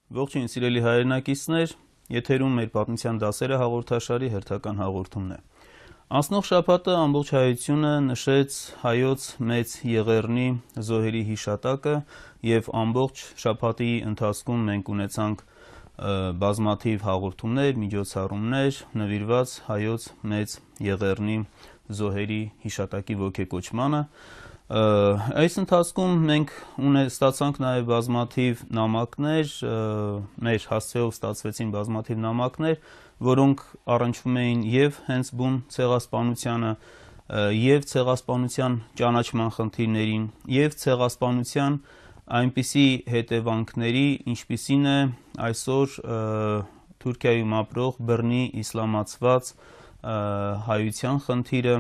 Ողջույն սիրելի հայրենակիցներ, եթերում մեր պատմության դասերը հաղորդաշարի հերթական հաղորդումն է։ Անցնող շաբաթը ամբողջ հայությունը նշեց հայոց մեծ Եղեռնի զոհերի հիշատակը եւ ամբողջ շաբաթի ընթացքում մենք ունեցանք բազմաթիվ հաղորդումներ, միջոցառումներ նվիրված հայոց մեծ Եղեռնի զոհերի հիշատակի ոգեկոչմանը։ Այս ընթացքում մենք ստացանք նաև բազմաթիվ նամակներ, մեր հասցեով ստացվեցին բազմաթիվ նամակներ, որոնք առնչվում էին եւ հենց բուն ցեղասպանությանը, եւ ցեղասպանության ճանաչման խնդիրներին, եւ ցեղասպանության այնպիսի հետևանքների, ինչպիսին է այսօր Թուրքիայում ապրող բռնի իսլամացված հայության խնդիրը,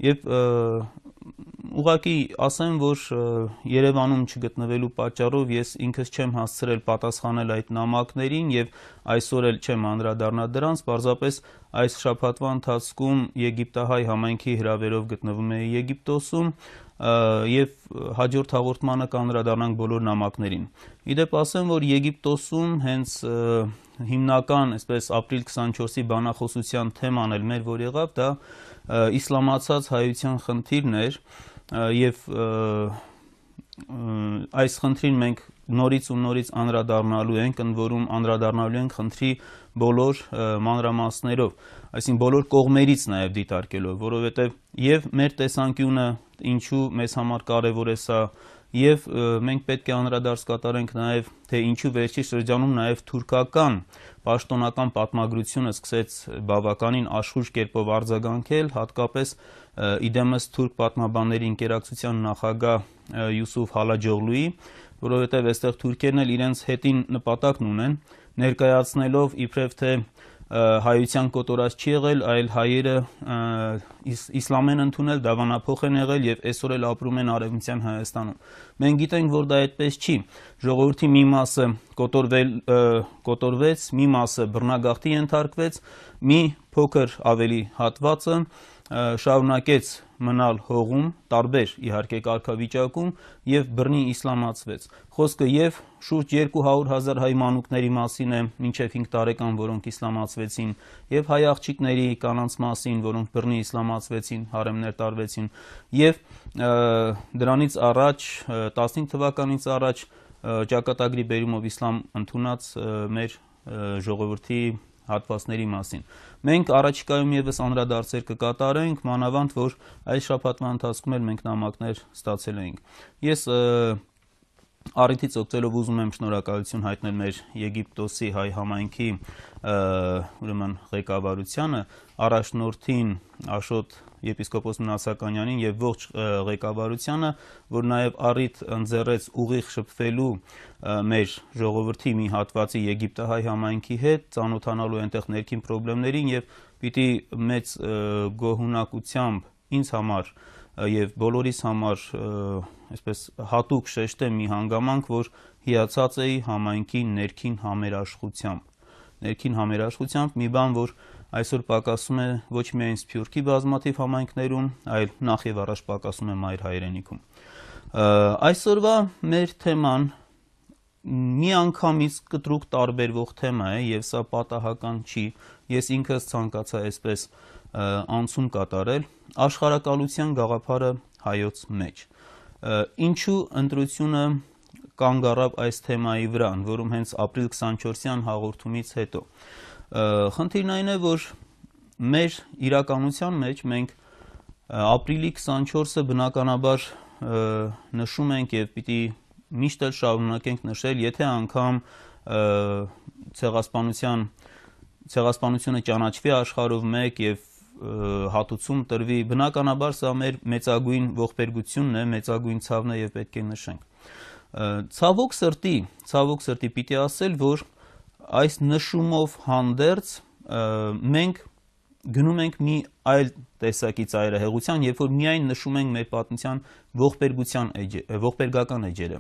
եւ ուղղակի ասեմ, որ Երևանում չգտնվելու պատճառով ես ինքս չեմ հասցրել պատասխանել այդ նամակներին եւ այսօր էլ չեմ անդրադառնա դրանց, պարզապես այս շաբաթվա ընթացքում եգիպտահայ համայնքի հրավերով գտնվում էի Եգիպտոսում եւ հաջորդ հաղորդմանը կանդրադառնանք բոլոր նամակներին։ Իդեպ ասեմ, որ Եգիպտոսում հենց հիմնական, այսպես ապրիլ 24-ի բանախոսության թեման էլ մեր որ եղավ, դա իսլամացած հայության խնդիրն էր եւ այս խնդրին մենք նորից ու նորից անդրադառնալու ենք, ընդ որում անդրադառնալու ենք խնդրի բոլոր մանրամասներով, այսինքն բոլոր կողմերից նաեւ դիտարկելով, որովհետեւ եւ մեր տեսանկյունը ինչու մեզ համար կարեւոր է սա, եւ մենք պետք է անդրադարձ կատարենք նաեւ թե ինչու վերջի շրջանում նաեւ թուրքական պաշտոնական պատմագրությունը սկսեց բավականին աշխույժ կերպով արձագանքել, հատկապես իդեմս թուրք պատմաբանների ընկերակցության նախագահ Յուսուֆ Հալաջօղլուի, որովհետեւ այստեղ թուրքերն էլ իրենց հետին նպատակն ունեն, ներկայացնելով իբրև թե հայության կոտորած չի եղել, այլ հայերը իսլամ են ընդունել, դավանափոխ են եղել եւ այսօր էլ ապրում են Արևմտյան Հայաստանում։ Մենք գիտենք, որ դա այդպես չի։ Ժողովրդի մի մասը կոտորվեց, մի մասը բռնագաղթի ենթարկվեց, մի փոքր ավելի հատվածը շարունակեց մնալ հողում, տարբեր իհարկե կարգավիճակում եւ բռնի իսլամացվեց։ Խոսքը եւ շուրջ 200,000 հայ մանուկների մասին է մինչեւ 5 տարեկան, որոնք իսլամացվեցին, եւ հայ աղջիկների կանանց մասին, որոնք բռնի իսլամացվեցին, հարեմներ տարվեցին, եւ դրանից առաջ 15 թվականից առաջ ճակատագրի բերումով իսլամ ընդունած մեր ժողովրդի հատվածների մասին։ Մենք առաջիկայում եւս անդրադարձեր կկատարենք, մանավանդ որ այս շաբաթվա ընթացքում էլ մենք նամակներ ստացել էինք։ Ես առիթից օգտվելով ուզում եմ շնորհակալություն հայտնել մեր Եգիպտոսի հայ համայնքի ուրեմն ղեկավարությանը, առաջնորդին Աշոտ եպիսկոպոս Մնասականյանին եւ ողջ ղեկավարությանը, որ նաեւ առիթ ընձեռեց ուղիղ շփվելու մեր ժողովրդի մի հատվածի Եգիպտահայ համայնքի հետ, ծանոթանալու այնտեղ ներքին խնդիրներին եւ պիտի մեծ գոհունակությամբ ինձ համար եւ բոլորիս համար այսպես հատուկ շեշտեմ մի հանգամանք, որ հիացած էի համայնքի ներքին համերաշխությամբ, մի բան, որ այսօր պակասում է ոչ միայն Սփյուռքի բազմաթիվ համայնքներում, այլ նախ եւ առաջ պակասում է մայր հայրենիքում։ Այսօրվա մեր թեման միանգամից կտրուկ տարբերվող թեմա է եւ սա պատահական չի։ Ես ինքս ցանկացա այսպես անցում կատարել աշխարհակալության գաղափարը հայոց մեջ։ Ինչու ընտրությունը կանգ առավ այս թեմայի վրա, որում հենց ապրիլ 24-յան հաղորդումից հետո։ Խնդիրն այն է, որ մեր իրականության մեջ մենք ապրիլի 24-ը բնականաբար նշում ենք եւ պիտի միշտ էլ շարունակենք նշել, եթե անգամ ցեղասպանությունը ճանաչվի աշխարհով մեկ եւ հատուցում տրվի, բնականաբար սա մեր մեծագույն ողբերգությունն է, մեծագույն ցավն է եւ պետք է նշենք։ Ցավոք սրտի պիտի ասել, որ այս նշումով հանդերձ մենք գնում ենք մի այլ տեսակի ծայրահեղության, երբ որ միայն նշում ենք մեր պատմության ողբերգական էջերը։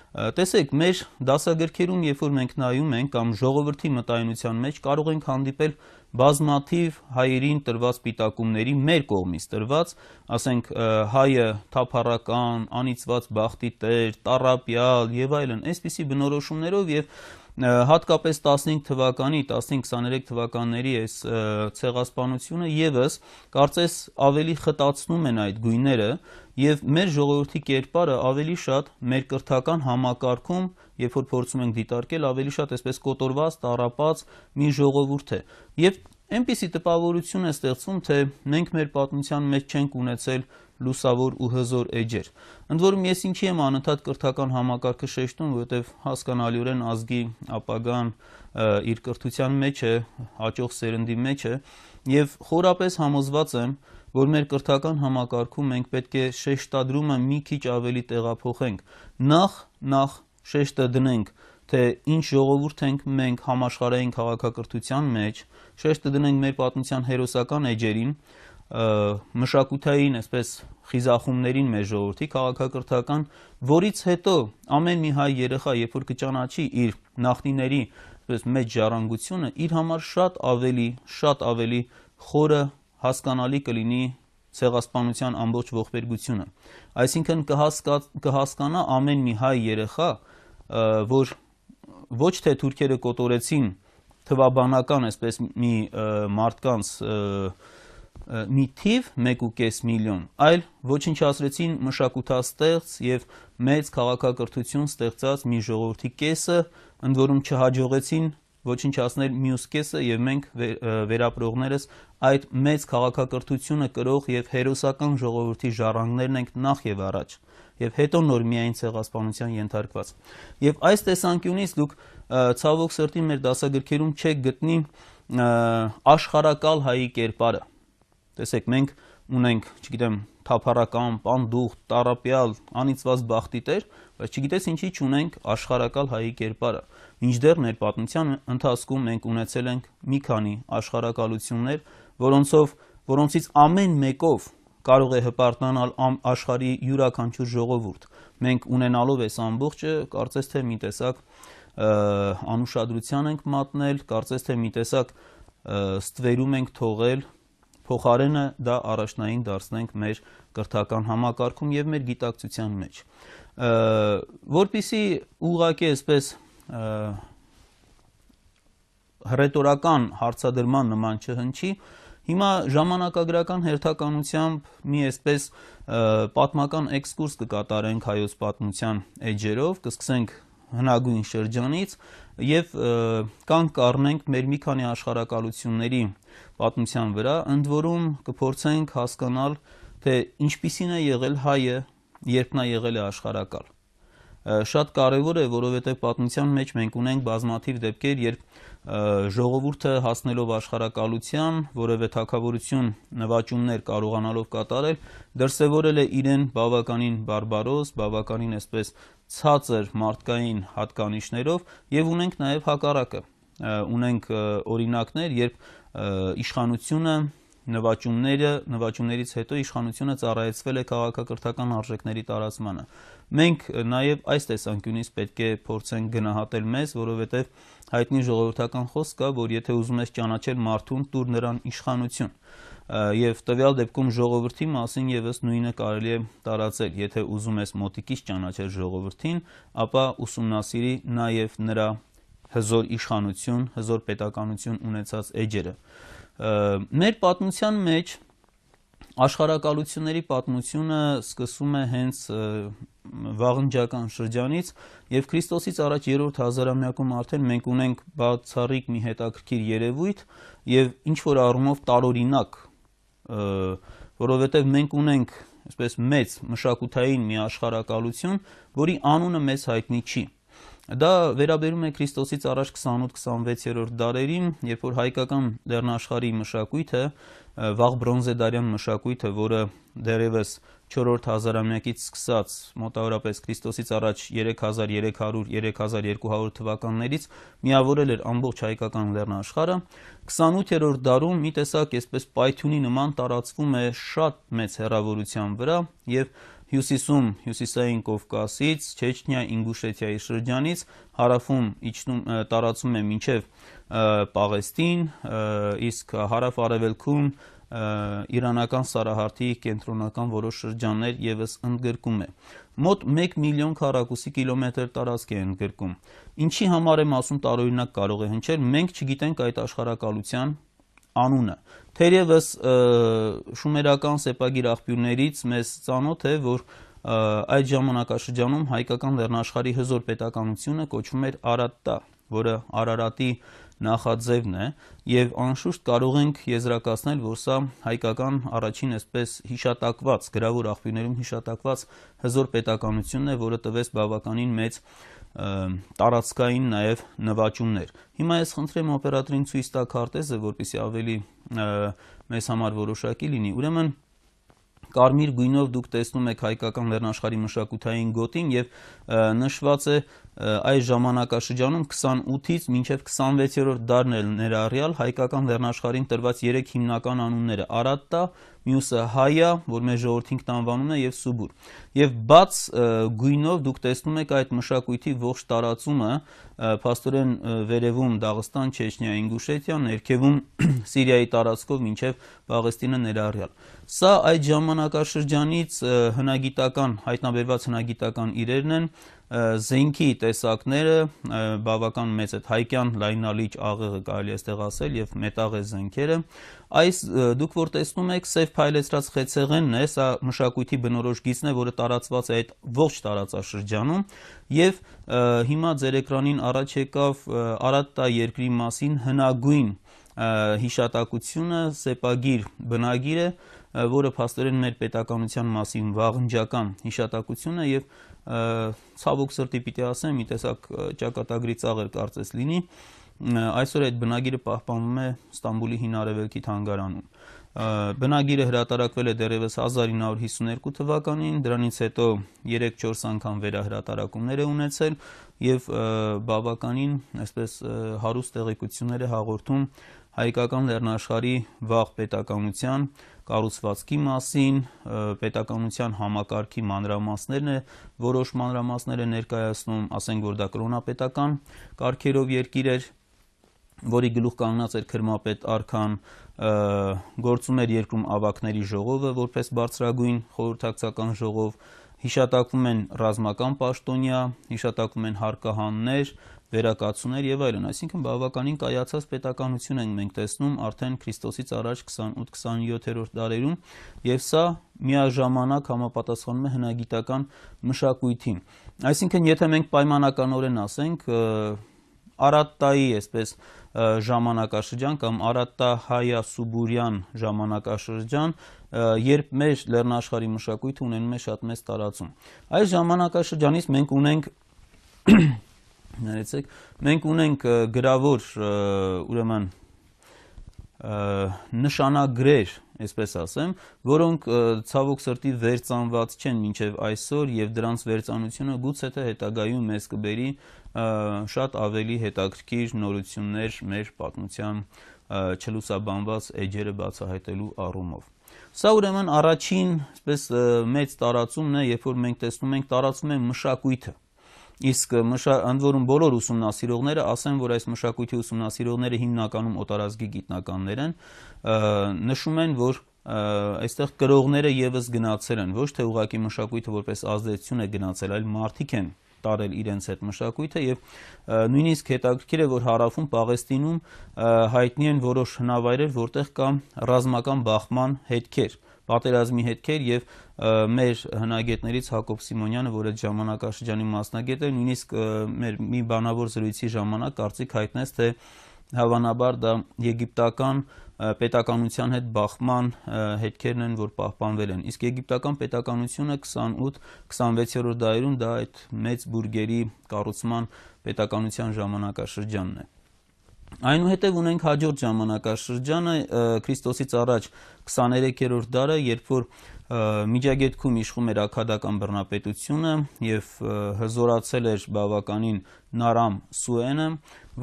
Տեսեք, մեր դասագրքերում, երբ որ մենք նայում ենք կամ ժողովրդի մտայնության մեջ կարող ենք հանդիպել բազմաթիվ հայերին տրված պիտակումների մեր կողմից տրված, ասենք հայը թափառական, անիծված բախտի տեր, տառապյալ եւ այլն, այսպիսի բնորոշումներով եւ հատկապես 15 թվականի, 15-23 թվականների այս ցեղասպանությունը եւս կարծես ավելի խտացնում են այդ գույները եւ մեր ժողովրդի կերպարը ավելի շատ մեր կրթական համակարգում, երբ որ փորձում ենք դիտարկել, ավելի շատ այսպես կոտորված, տառապած մի ժողովուրդ է։ Եվ այնպիսի տպավորություն է ստեղծվում, թե մենք մեր պատմության մեջ չենք ունեցել լուսավոր ու հզոր էջեր։ Ընդ որում ես ինչի եմ անընդհատ կրթական համակարգը շեշտում, որովհետև հասկանալիորեն ազգի ապագան իր կրթության մեջ է, հաջող սերնդի մեջ է, եւ խորապես համոզված եմ, որ մեր կրթական համակարգում մենք պետք է շեշտադրումը մի քիչ ավելի տեղափոխենք։ Նախ շեշտը դնենք, թե ինչ ժողովուրդ ենք մենք համաշխարհային քաղաքակրթության մեջ, շեշտը դնենք մեր պատմության հերոսական էջերին, մշակութային այսպես խիզախումներին մեր ժողովրդի քաղաքակրթական, որից հետո ամեն մի հայ երեխա, երբ որ կճանաչի իր նախնիների այսպես մեծ ժառանգությունը, իր համար շատ ավելի խորը հասկանալի կլինի ցեղասպանության ամբողջ ողբերգությունը։ Այսինքն կհասկանա ամեն մի հայ երեխա, որ ոչ թե թուրքերը կոտորեցին թվաբանական այսպես մի մարդկանց մի թիվ 1.5 միլիոն, այլ ոչնչացրեցին մշակութաստեղծ եւ մեծ քաղաքակրթություն ստեղծած մի ժողովրդի կեսը, ընդ որում չհաջողեցին ոչնչացնել մյուս կեսը եւ մենք վերապրողներս այդ մեծ քաղաքակրթությունը կրող եւ հերոսական ժողովրդի ժառանգներն ենք նախ եւ առաջ եւ հետո նոր միայն ցեղասպանության ենթարկված։ Եվ այս տեսանկյունից դուք ցավոք սրտի մեր դասագրքերում չեք գտնի աշխարհակալ հայի կերպարը։ Տեսեք, մենք ունենք, չգիտեմ, թափառական, պանդուխտ, տառապյալ, անիծված բախտի տեր, բայց չգիտես ինչի չունենք աշխարհակալ հայի կերպարը։ Մինչդեռ մեր պատմության ընթացքում մենք ունեցել ենք մի քանի աշխարհակալություններ, որոնցից ամեն մեկով կարող է հպարտանալ աշխարհի յուրաքանչյուր ժողովուրդ։ Մենք ունենալով այս ամբողջը, կարծես թե մի տեսակ անուշադրության ենք մատնել, կարծես թե մի տեսակ ստվերում ենք թողել, փոխարենը դա առաջնային դարձնենք մեր կրթական համակարգում եւ մեր գիտակցության մեջ։ Որպեսզի ուղղակի այսպես հռետորական հարցադրման նման չհնչի, հիմա ժամանակագրական հերթականությամբ մի այսպես պատմական էքսկուրս կկատարենք հայոց պատմության էջերով, կսկսենք հնագույն շրջանից եւ կանգ կառնենք մեր մի քանի աշխարհակալությունների պատմության վրա, ընդ որում կփորձենք հասկանալ, թե ինչպիսին է եղել հայը, երբ նա եղել է աշխարհակալ։ Շատ կարևոր է, որովհետև պատմության մեջ մենք ունենք բազմաթիվ դեպքեր, երբ ժողովուրդը հասնելով աշխարհակալության, որևէ թագավորություն նվաճումներ կարողանալով կատարել, դրսևորել է իրեն բավականին բարբարոս, բավականին այսպես ցածր մարդկային հատկանիշներով եւ ունենք նաեւ հակառակը։ Ունենք օրինակներ, երբ իշխանությունը նվաճումներից հետո իշխանությունը ծառայեցվել է քաղաքակրթական արժեքների տարածմանը։ Մենք նաև այս տեսանկյունից պետք է փորձենք գնահատել մեզ, որովհետև հայտնի ժողովրդական խոսք կա, որ եթե ուզում ես ճանաչել մարդուն, տուր նրան իշխանություն։ Եվ տվյալ դեպքում ժողովրդի մասին եւս նույնը կարելի է տարածել։ Եթե ուզում ես մոտիկից ճանաչել ժողովրդին, ապա ուսումնասիրի նաև նրա հզոր իշխանություն, հզոր պետականություն ունեցած էջերը։ Մեր պատմության մեջ աշխարհակալությունների պատմությունը սկսում է հենց վաղնջական շրջանից եւ Քրիստոսից առաջ 3-րդ հազարամյակում արդեն մենք ունենք բացառիկ մի հետաքրքիր երևույթ եւ ինչ որ առումով տարօրինակ, որովհետեւ մենք ունենք այսպես մեծ մշակութային մի աշխարհակալություն, որի անունը մեզ հայտնի չի։ Դա վերաբերում է Քրիստոսից առաջ 28-26-րդ դարերին, երբ որ հայկական լեռնաշխարհի մշակույթը, վաղ բրոնզեդարյան մշակույթը, որը դեռևս 4-րդ հազարամյակից սկսած մոտավորապես Քրիստոսից առաջ 3300-3200 թվականներից միավորել էր ամբողջ հայկական լեռնաշխարհը, 28-րդ դարում մի տեսակ այսպես պայթյունի նման տարածվում է շատ մեծ հեռավորության վրա եւ հյուսիսում հյուսիսային Կովկասից, Չեչնիա, Ինգուշետիայի շրջանից հարավում տարածվում է մինչև Պաղեստին, իսկ հարավ-արևելքում իրանական Սարահարթի կենտրոնական որոշ շրջաններ եւս ընդգրկում է։ մոտ 1 միլիոն քառակուսի կիլոմետր տարածք է ընդգրկում։ Ինչի համար եմ ասում տարօրինակ կարող է հնչել, մենք չգիտենք այդ աշխարհակալության անունը։ Թերևս շումերական սեպագիր աղբյուրներից մեզ ծանոթ է, որ այդ ժամանակաշրջանում հայկական լեռնաշխարհի հզոր պետականությունը կոչվում էր Արատտա, որը Արարատի նախաձևն է, եւ անշուշտ կարող ենք եզրակացնել, որ սա հայկական առաջին այսպես հիշատակված, գրավոր աղբյուրներում հիշատակված հզոր պետականությունն է, որը տվեց բավականին մեծ տարածքային նաև նվաճումներ։ Հիմա ես խնդրեմ օպերատորին ցույց տա քարտեզը, որպեսզի ավելի մեզ համար որոշակի լինի։ Ուրեմն կարմիր գույնով դուք տեսնում եք հայկական լեռնաշխարհի մշակութային գոտին եւ նշված է այս ժամանակաշրջանում 28-ից մինչև 26-րդ դարն էլ ներառյալ հայկական լեռնաշխարհին տրված 3 հիմնական անունները՝ Արատտա, մյուսը Հայա, որ մեր ժողովրդին անվանում է, եւ Սուբուր։ Եվ բաց գույնով դուք տեսնում եք այդ մշակույթի ողջ տարածումը, փաստորեն վերևում Դաղստան, Չեչնիա, Ինգուշետիա, ներքևում Սիրիայի տարածքով մինչև Պաղեստինը ներառյալ։ Սա այդ ժամանակաշրջանից հայտնաբերված հնագիտական իրերն են, զենքի տեսակները բավական մեծ է, հայկյան լայնալիճ աղեղը կարելի է այստեղ ասել եւ մետաղե զենքերը։ Այս դուք որ տեսնում եք սև փայլեցրած խեցեղենն է, սա մշակույթի բնորոշ գիծն է, որը տարածված է այդ ողջ տարածաշրջանում, եւ հիմա ձեր էկրանին առաջ եկավ Արատտա երկրի մասին հնագույն հիշատակությունը, սեպագիր բնագիր է, որը փաստորեն մեր պետականության մասին վաղնջական հիշատակություն է եւ ցավոք սրտի պիտի ասեմ, մի տեսակ ճակատագրի ծաղր կարծես լինի, այսօր այդ բնագիրը պահպանվում է Ստամբուլի Հին Արևելքի թանգարանում։ Բնագիրը հրատարակվել է դեռևս 1952 թվականին, դրանից հետո 3-4 անգամ վերահրատարակումներ է ունեցել եւ բավականին այսպես հարուստ տեղեկություններ է հաղորդում հայկական լեռնաշխարհի վաղ պետականության կառուցվածքի մասին, պետականության համակարգի մանրամասներն է, որոշ մանրամասներ է ներկայացնում, ասենք որ դա կրոնապետական կարգերով երկիր էր, որի գլուխ կանգնած էր քրմապետ արքան, գործում էր երկրում ավագների ժողովը որպես բարձրագույն խորհրդակցական ժողով, հիշատակվում են ռազմական պաշտոնյա, հիշատակվում են հարկահաններ, վերակացուներ եւ այլն, այսինքն բավականին կայացած պետականություն ենք մենք տեսնում արդեն Քրիստոսից առաջ 28-27-րդ դարերում, եւ սա միաժամանակ համապատասխանում է հնագիտական մշակույթին։ Այսինքն եթե մենք պայմանականորեն ասենք Արատտայի այսպես ժամանակաշրջան կամ Արատտա-Հայա Սուբուրյան ժամանակաշրջան, երբ մեր լեռնաշխարհի մշակույթը ունենում է շատ մեծ տարածում։ Այս ժամանակաշրջանից մենք ունենք գրավոր ուրեմն նշանագրեր, այսպես ասեմ, որոնք ցավոք սրտի վերծանված չեն մինչև այսօր եւ դրանց վերծանությունը գուցե թե հետագայում մեզ կբերի շատ ավելի հետաքրքիր նորություններ մեր պատմության չլուսաբանված էջերը բացահայտելու առումով։ Սա ուրեմն առաջին այսպես մեծ տարածումն է, երբ որ մենք տեսնում ենք տարածում է մշակույթը։ Իսկ ընդ որում բոլոր ուսումնասիրողները ասեն, որ այս մշակույթի ուսումնասիրողները հիմնականում օտարազգի գիտնականներ են, նշում են, որ այստեղ կրողները եւս գնացել են, ոչ թե ուղղակի մշակույթը որպես ազդեցություն է գնացել, այլ մարդիկ են տարել իրենց այդ մշակույթը եւ նույնիսկ հետաքրքիր է, որ հարավում Պաղեստինում հայտնի են որոշ հնավայրեր, որտեղ կա ռազմական բախման հետքեր, պատերազմի հետքեր եւ մեր հնագետներից Հակոբ Սիմոնյանը, որ այդ ժամանակաշրջանի մասնագետ է, նույնիսկ մեր մի բանավոր զրույցի ժամանակ կարծիք հայտնեց, թե հավանաբար դա եգիպտական պետականության հետ բախման հետքերն են, որ պահպանվել են։ Իսկ եգիպտական պետականությունը 28-26-րդ դարերում դա այդ մեծ բուրգերի կառուցման պետականության ժամանակաշրջանն է։ Այնուհետև ունենք հաջորդ ժամանակաշրջանը Քրիստոսից առաջ 23-րդ դարը, երբ որ Միջագետքում իշխում էր աքքադական բռնապետությունը եւ հզորացել էր բավականին Նարամ Սուենը,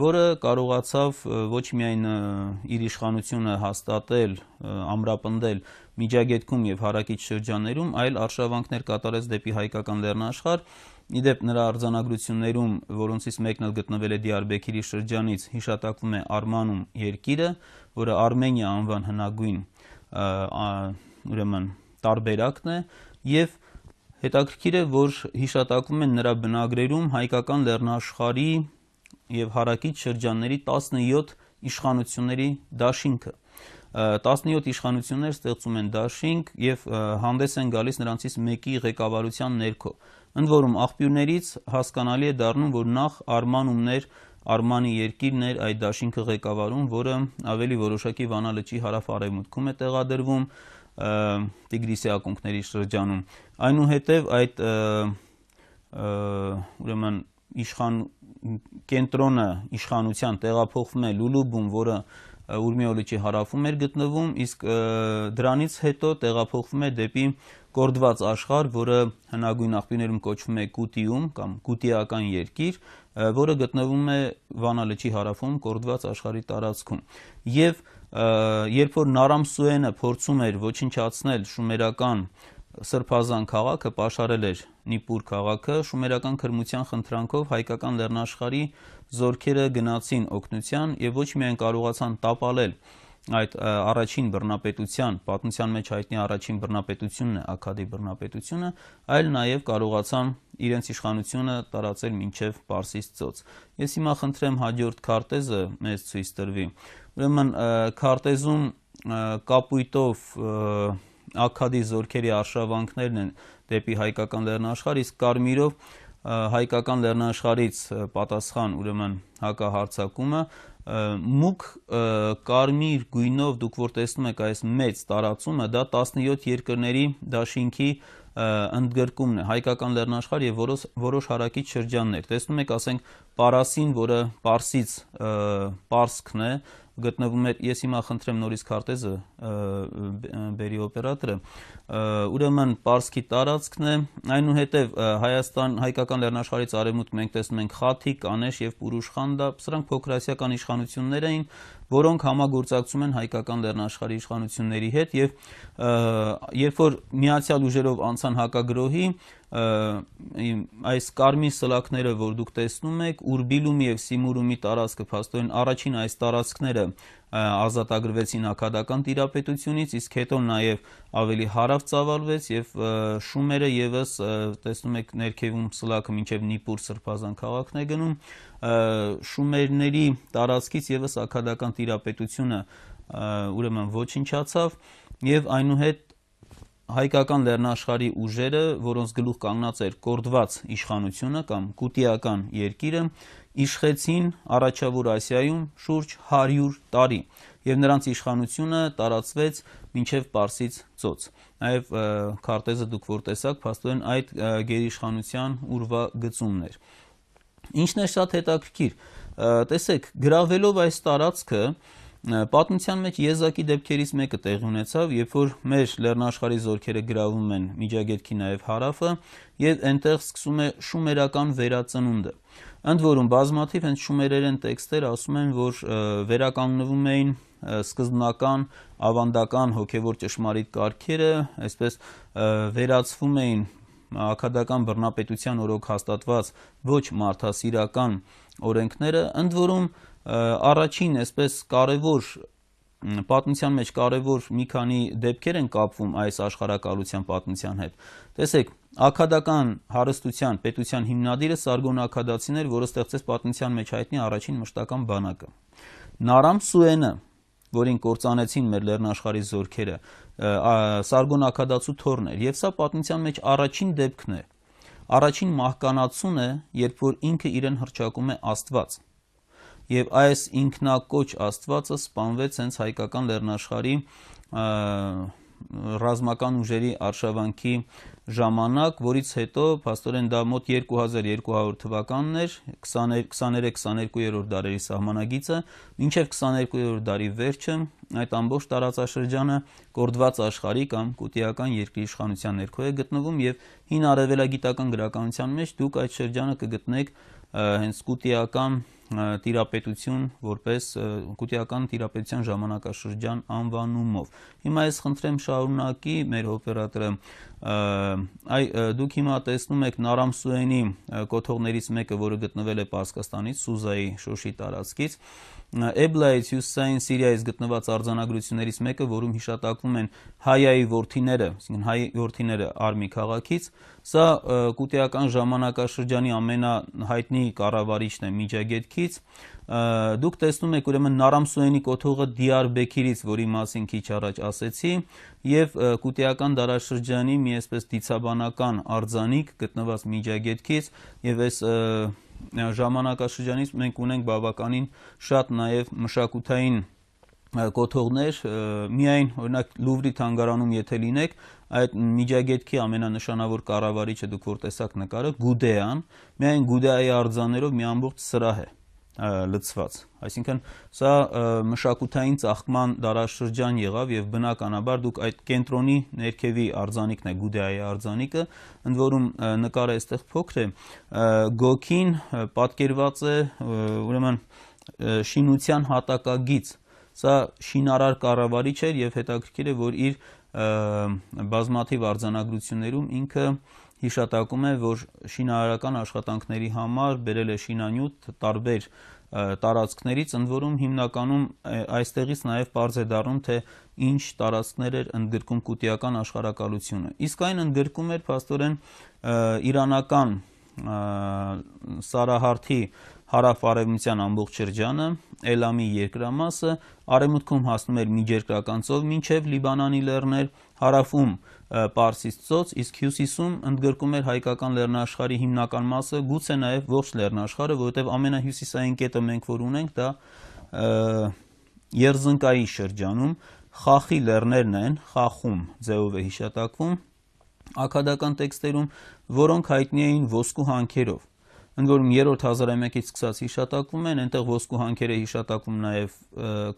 որը կարողացավ ոչ միայն իր իշխանությունը հաստատել, ամրապնդել Միջագետքում եւ հարակից շրջաններում, այլ արշավանքներ կատարեց դեպի հայկական լեռնաշխարհ։ Իդեպ նրա արձանագրություններում, որոնցից մեկն էլ գտնվել է Դիարբեքիրի շրջանից, հիշատակվում է Արմանում երկիրը, որը Արմենիա անվան հնագույն ուրեմն տարբերակն է, եւ Հետաքրքիր է, որ հիշատակվում են նրա բնագրերում հայկական լեռնաշխարհի եւ հարակից շրջանների 17 իշխանությունների դաշինքը։ 17 իշխանություններ ստեղծում են դաշինք եւ հանդես են գալիս նրանցից մեկի ղեկավարության ներքո։ Ընդ որում աղբյուրներից հասկանալի է դառնում, որ նախ Արմանի երկիրն էր այդ դաշինքը ղեկավարում, որը ավելի որոշակի Վանա լճի հարավ-արևմուտքում է տեղադրվում Տիգրիսի ակունքների շրջանում։ Այնուհետև այդ ուրեմն կենտրոնը իշխանության տեղափոխվում է Լուլուբում, որը Ուրմիո լճի հարավում էր գտնվում, իսկ դրանից հետո տեղափոխվում է դեպի Կորդված աշխարհ, որը հնագույն աղբյուրներում կոչվում է Կուտիում կամ Կուտիական երկիր, որը գտնվում է Վանա լճի հարավում Կորդված աշխարհի տարածքում։ Եվ երբ որ Նարամ Սուենը փորձում էր ոչնչացնել շումերական սրբազան քաղաքը, պաշարել էր Նիպուր քաղաքը, շումերական քրմության խնդրանքով հայկական լեռնաշխարհի զորքերը գնացին օգնության եւ ոչ միայն կարողացան տապալել այդ առաջին բռնապետության, պատմության մեջ հայտնի առաջին բռնապետությունն է Աքադի բռնապետությունը, այլ նաև կարողացան իրենց իշխանությունը տարածել մինչև Պարսից ծոց։ Ես հիմա խնդրեմ հաջորդ քարտեզը մեզ ցույց տրվի։ Ուրեմն քարտեզում կապույտով Աքադի զորքերի արշավանքներն են դեպի հայկական լեռնաշխարհ, իսկ կարմիրով հայկական լեռնաշխարհից պատասխան ուրեմն հակահարձակումը մուգ կարմիր գույնով դուք որ տեսնում եք այս մեծ տարածումը, դա 17 երկրների դաշինքի ընդգրկումն է, հայկական լեռնաշխարհ եւ որոշ հարակից շրջաններ։ Տեսնում եք, ասենք Պարասին, որը Պարսից Պարսքն է, գտնվում է, ես հիմա խնդրեմ նորից քարտեզը բերի օպերատորը, ուրեմն Պարսքի տարածքն է, այնուհետև հայկական լեռնաշխարհից արևմուտք մենք տեսնում ենք Խաթի, Կանեշ եւ Պուրուշխանդա, սրանք փոքրասիական իշխանություններ էին, որոնք համագործակցում են հայկական լեռնաշխարհի իշխանությունների հետ եւ երբ որ միացյալ ուժերով անցան հակագրոհի, այս կարմիր սլաքները, որ դուք տեսնում եք, Ուրբիլումի եւ Սիմուրումի տարածքը, փաստորեն առաջին այս տարածքները ազատագրվեցին աքադական տիրապետությունից, իսկ հետո նաև ավելի հարավ ծավալվեց եւ շումերը եւս տեսնում եք ներքևում սլաքը մինչեւ Նիպուր սրբազան քաղաքն է գնում, շումերների տարածքից եւս աքադական տիրապետությունը ուրեմն ոչնչացավ եւ այնուհետ հայկական լեռնաշխարհի ուժերը, որոնց գլուխ կանգնած էր Կորդված իշխանությունը կամ Կուտիական երկիրը, իշխեցին Առաջավոր Ասիայում շուրջ 100 տարի եւ նրանց իշխանությունը տարածվեց մինչեւ Պարսից ծոց։ Նաեւ քարտեզը դուք որ տեսաք, փաստորեն այդ գերիշխանության ուրվագծումն էր։ Ինչն է շատ հետաքրքիր, տեսեք, գրավելով այս տարածքը պատմության մեջ եզակի դեպքերից մեկը տեղի ունեցավ, երբ որ մեր լեռնաշխարհի զորքերը գրավում են Միջագետքի նաև հարավը եւ այնտեղ սկսում է շումերական վերածնունդը։ Ընդ որում բազմաթիվ հենց շումերերեն տեքստեր ասում են, որ վերականգնվում էին սկզբնական ավանդական հոգևոր ճշմարիտ կարգերը, այսպես վերածվում էին աքադական բռնապետության օրոք հաստատված ոչ մարդասիրական օրենքները, ընդ որում առաջին այսպես կարևոր պատմության մեջ կարևոր մի քանի դեպքեր են կապվում այս աշխարհակալության պատմության հետ։ Տեսեք, աքադական հարստության պետության հիմնադիրը Սարգոն աքադացին էր, որը ստեղծեց պատմության մեջ հայտնի առաջին մշտական բանակը։ Նարամ Սուենը, որին կործանեցին մեր լեռնաշխարհի զորքերը, Սարգոն աքադացու թոռն էր, եւ սա պատմության մեջ առաջին դեպքն է, առաջին մահկանացուն է, երբ որ ինքը իրեն հռչակում է Աստված։ Եվ այս ինքնակոչ Աստվածը սպանվեց հենց հայկական լեռնաշխարհի ռազմական ուժերի արշավանքի ժամանակ, որից հետո փաստորեն դա մոտ 2200 թվականն էր, 23-22-րդ դարերի սահմանագիծը, մինչև 22-րդ դարի վերջը այդ ամբողջ տարածաշրջանը Կորդված աշխարհի կամ Կուտիական երկրի իշխանության ներքո է գտնվում եւ հին արևելագիտական գրականության մեջ դուք այդ շրջանը կգտնեք հենց Կուտիական տիրապետություն որպես կուտիական տիրապետության ժամանակաշրջան անվանումով։ Հիմա ես խնդրեմ շարունակի մեր օպերատորը, դուք հիմա տեսնում եք Նարամսուենի կոթողներից մեկը, որը գտնվել է Պարսկաստանից, Սուզայի շոշի տարածքից, Էբլայից հյուսիսային Սիրիայից գտնված արձանագրություններից մեկը, որում հիշատակվում են Հայայի որդիները, այսինքն հայ որդիները Արմի քաղաքից, սա կուտիական ժամանակաշրջանի ամենահայտնի կառավարիչն է Միջագետքից, դուք տեսնում եք ուրեմն Նարամսուենի կոթողը Դիարբեքիրից, որի մասին քիչ առաջ ասեցի, եւ կուտիական դարաշրջանի մի այսպես դիցաբանական արձանիկ գտնված Միջագետքից, եւ այս ժամանակաշրջանից մենք ունենք բավականին շատ նաև մշակութային կոթողներ, միայն օրինակ Լուվրի թանգարանում եթե լինեք, այդ Միջագետքի ամենանշանավոր կառավարիչը դուք որ տեսաք նկարը, Գուդեան, միայն Գուդեայի արձաներով մի ամբողջ սրահ է լցված, այսինքն սա մշակութային ծաղկման դարաշրջան եղավ եւ բնականաբար դուք այդ կենտրոնի ներքևի արձանիկն է Գուդեայի արձանիկը, ընդ որում նկարը այստեղ փոքր է, գոգին պատկերված է ուրեմն շինության հատակագիծ, սա շինարար կառավարիչ էր եւ հետաքրքիր է, որ իր բազմաթիվ արձանագրություններում ինքը հիշատակում է, որ շինարարական աշխատանքների համար բերել է շինանյութ տարբեր տարածքներից, ընդ որում հիմնականում այստեղից նաև պարզ է դառնում, թե ինչ տարածքներ էր ընդգրկում կուտիական աշխարհակալությունը։ Իսկ այն ընդգրկում էր փաստորեն իրանական Սարահարթի հարավ-արևմտյան ամբողջ շրջանը, Էլամի երկրամասը, արևմուտքում հասնում էր Միջերկրական ծով մինչև Լիբանանի լեռներ, հարավում Պարսից ծոց, իսկ հյուսիսում ընդգրկում էր հայկական լեռնաշխարհի հիմնական մասը, գուցե նաև ողջ լեռնաշխարհը, որովհետև ամենահյուսիսային կետը մենք որ ունենք, դա Երզնկայի շրջանում, Խախի լեռներն են, Խախում ձևով է հիշատակվում, աքադական տեքստերում, որոնք հայտնի էին ոսկու հանքերով։ Ընդ որում 3-րդ հազարամյակից սկսած հիշատակվում են, այնտեղ ոսկու հանքերը հիշատակվում նաև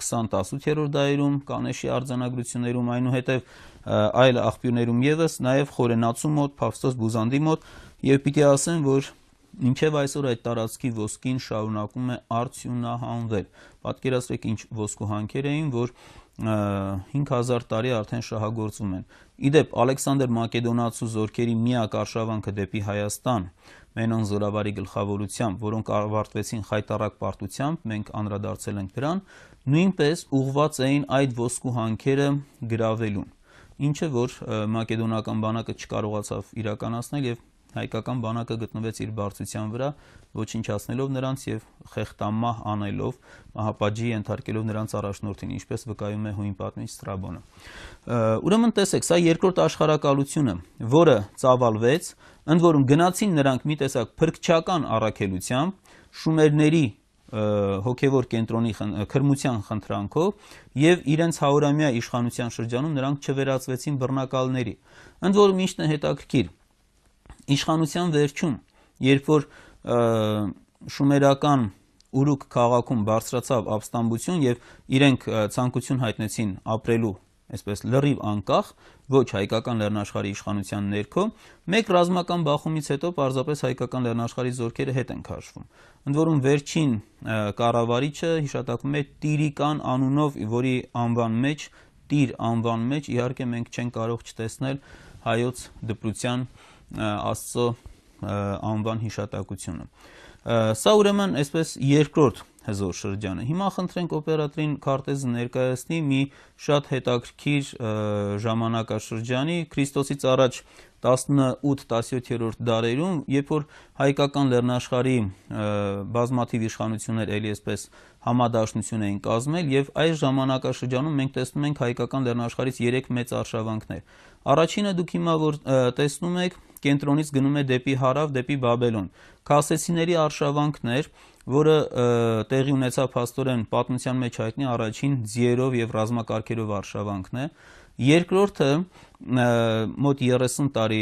20-18-րդ դարերում, Կանեշի արձանագրություններում, այնուհետև այլ աղբյուրներում եւս, նաև Խորենացու մոտ, Փավստոս Բուզանդի մոտ, եւ պիտի ասեմ, որ մինչև այսօր այդ տարածքի ոսկին շարունակում է արդյունահանվել։ Պատկերացրեք ինչ ոսկու հանքեր էին, որ 5000 տարի արդեն շահագործվում են։ Իդեպ Ալեքսանդր Մակեդոնացու զորքերի միակ արշավանքը դեպի Հայաստան Մենոն զորավարի գլխավորությամբ, որոնք ավարտվեցին խայտառակ պարտությամբ, մենք անդրադարձել ենք դրան, նույնպես ուղղված էին այդ ոսկու հանքերը գրավելուն, ինչը որ մակեդոնական բանակը չկարողացավ իրականացնել եւ հայկական բանակը գտնվեց իր բարձրության վրա, ոչնչացնելով նրանց եւ խեղտամահ անելով, մահապատժի ենթարկելով նրանց առաջնորդին, ինչպես վկայում է հույն պատմիչ Ստրաբոնը։ Ուրեմն տեսեք, սա երկրորդ աշխարհակալությունը, որը ծավալվեց, ընդ որում գնացին նրանք մի տեսակ փրկչական առաքելությամբ շումերների հոգևոր կենտրոնի քրմության խնդրանքով եւ իրենց 100-ամյա իշխանության շրջանում նրանք չվերածվեցին բռնակալների։ Ընդ որում ինչն է հետաքրքիր, իշխանության վերջում, երբ որ շումերական Ուրուկ քաղաքում բարձրացավ ապստամբություն եւ իրենք ցանկություն հայտնեցին ապրելու այսպես լրիվ անկախ, ոչ հայկական լեռնաշխարհի իշխանության ներքո, մեկ ռազմական բախումից հետո պարզապես հայկական լեռնաշխարհի զորքերը հետ են քաշվում։ Ընդ որում վերջին կառավարիչը հիշատակվում է Տիրիկան անունով, որի անվան մեջ, Տիր անվան մեջ, իհարկե մենք չենք կարող չտեսնել հայոց դպրության Աստծո անվան հիշատակությունը։ Սա ուրեմն այսպես երկրորդ հզոր շրջանը։ Հիմա խնդրենք օպերատորին քարտեզը ներկայացնի մի շատ հետաքրքիր ժամանակաշրջանի Քրիստոսից առաջ 18-17-րդ դարերում, երբ որ հայկական լեռնաշխարհի բազմաթիվ իշխանություններ էլի այսպես համադաշնություն էին կազմել եւ այս ժամանակաշրջանում մենք տեսնում ենք հայկական լեռնաշխարհից 3 մեծ արշավանքներ։ Առաջինը դուք հիմա որ տեսնում եք, կենտրոնից գնում է դեպի հարավ, դեպի Բաբելոն։ Քասեցիների արշավանքներ, որը տեղի ունեցավ փաստորեն պատմության մեջ հայտնի առաջին ձիերով եւ ռազմակարգերով արշավանքն է։ Երկրորդը մոտ 30 տարի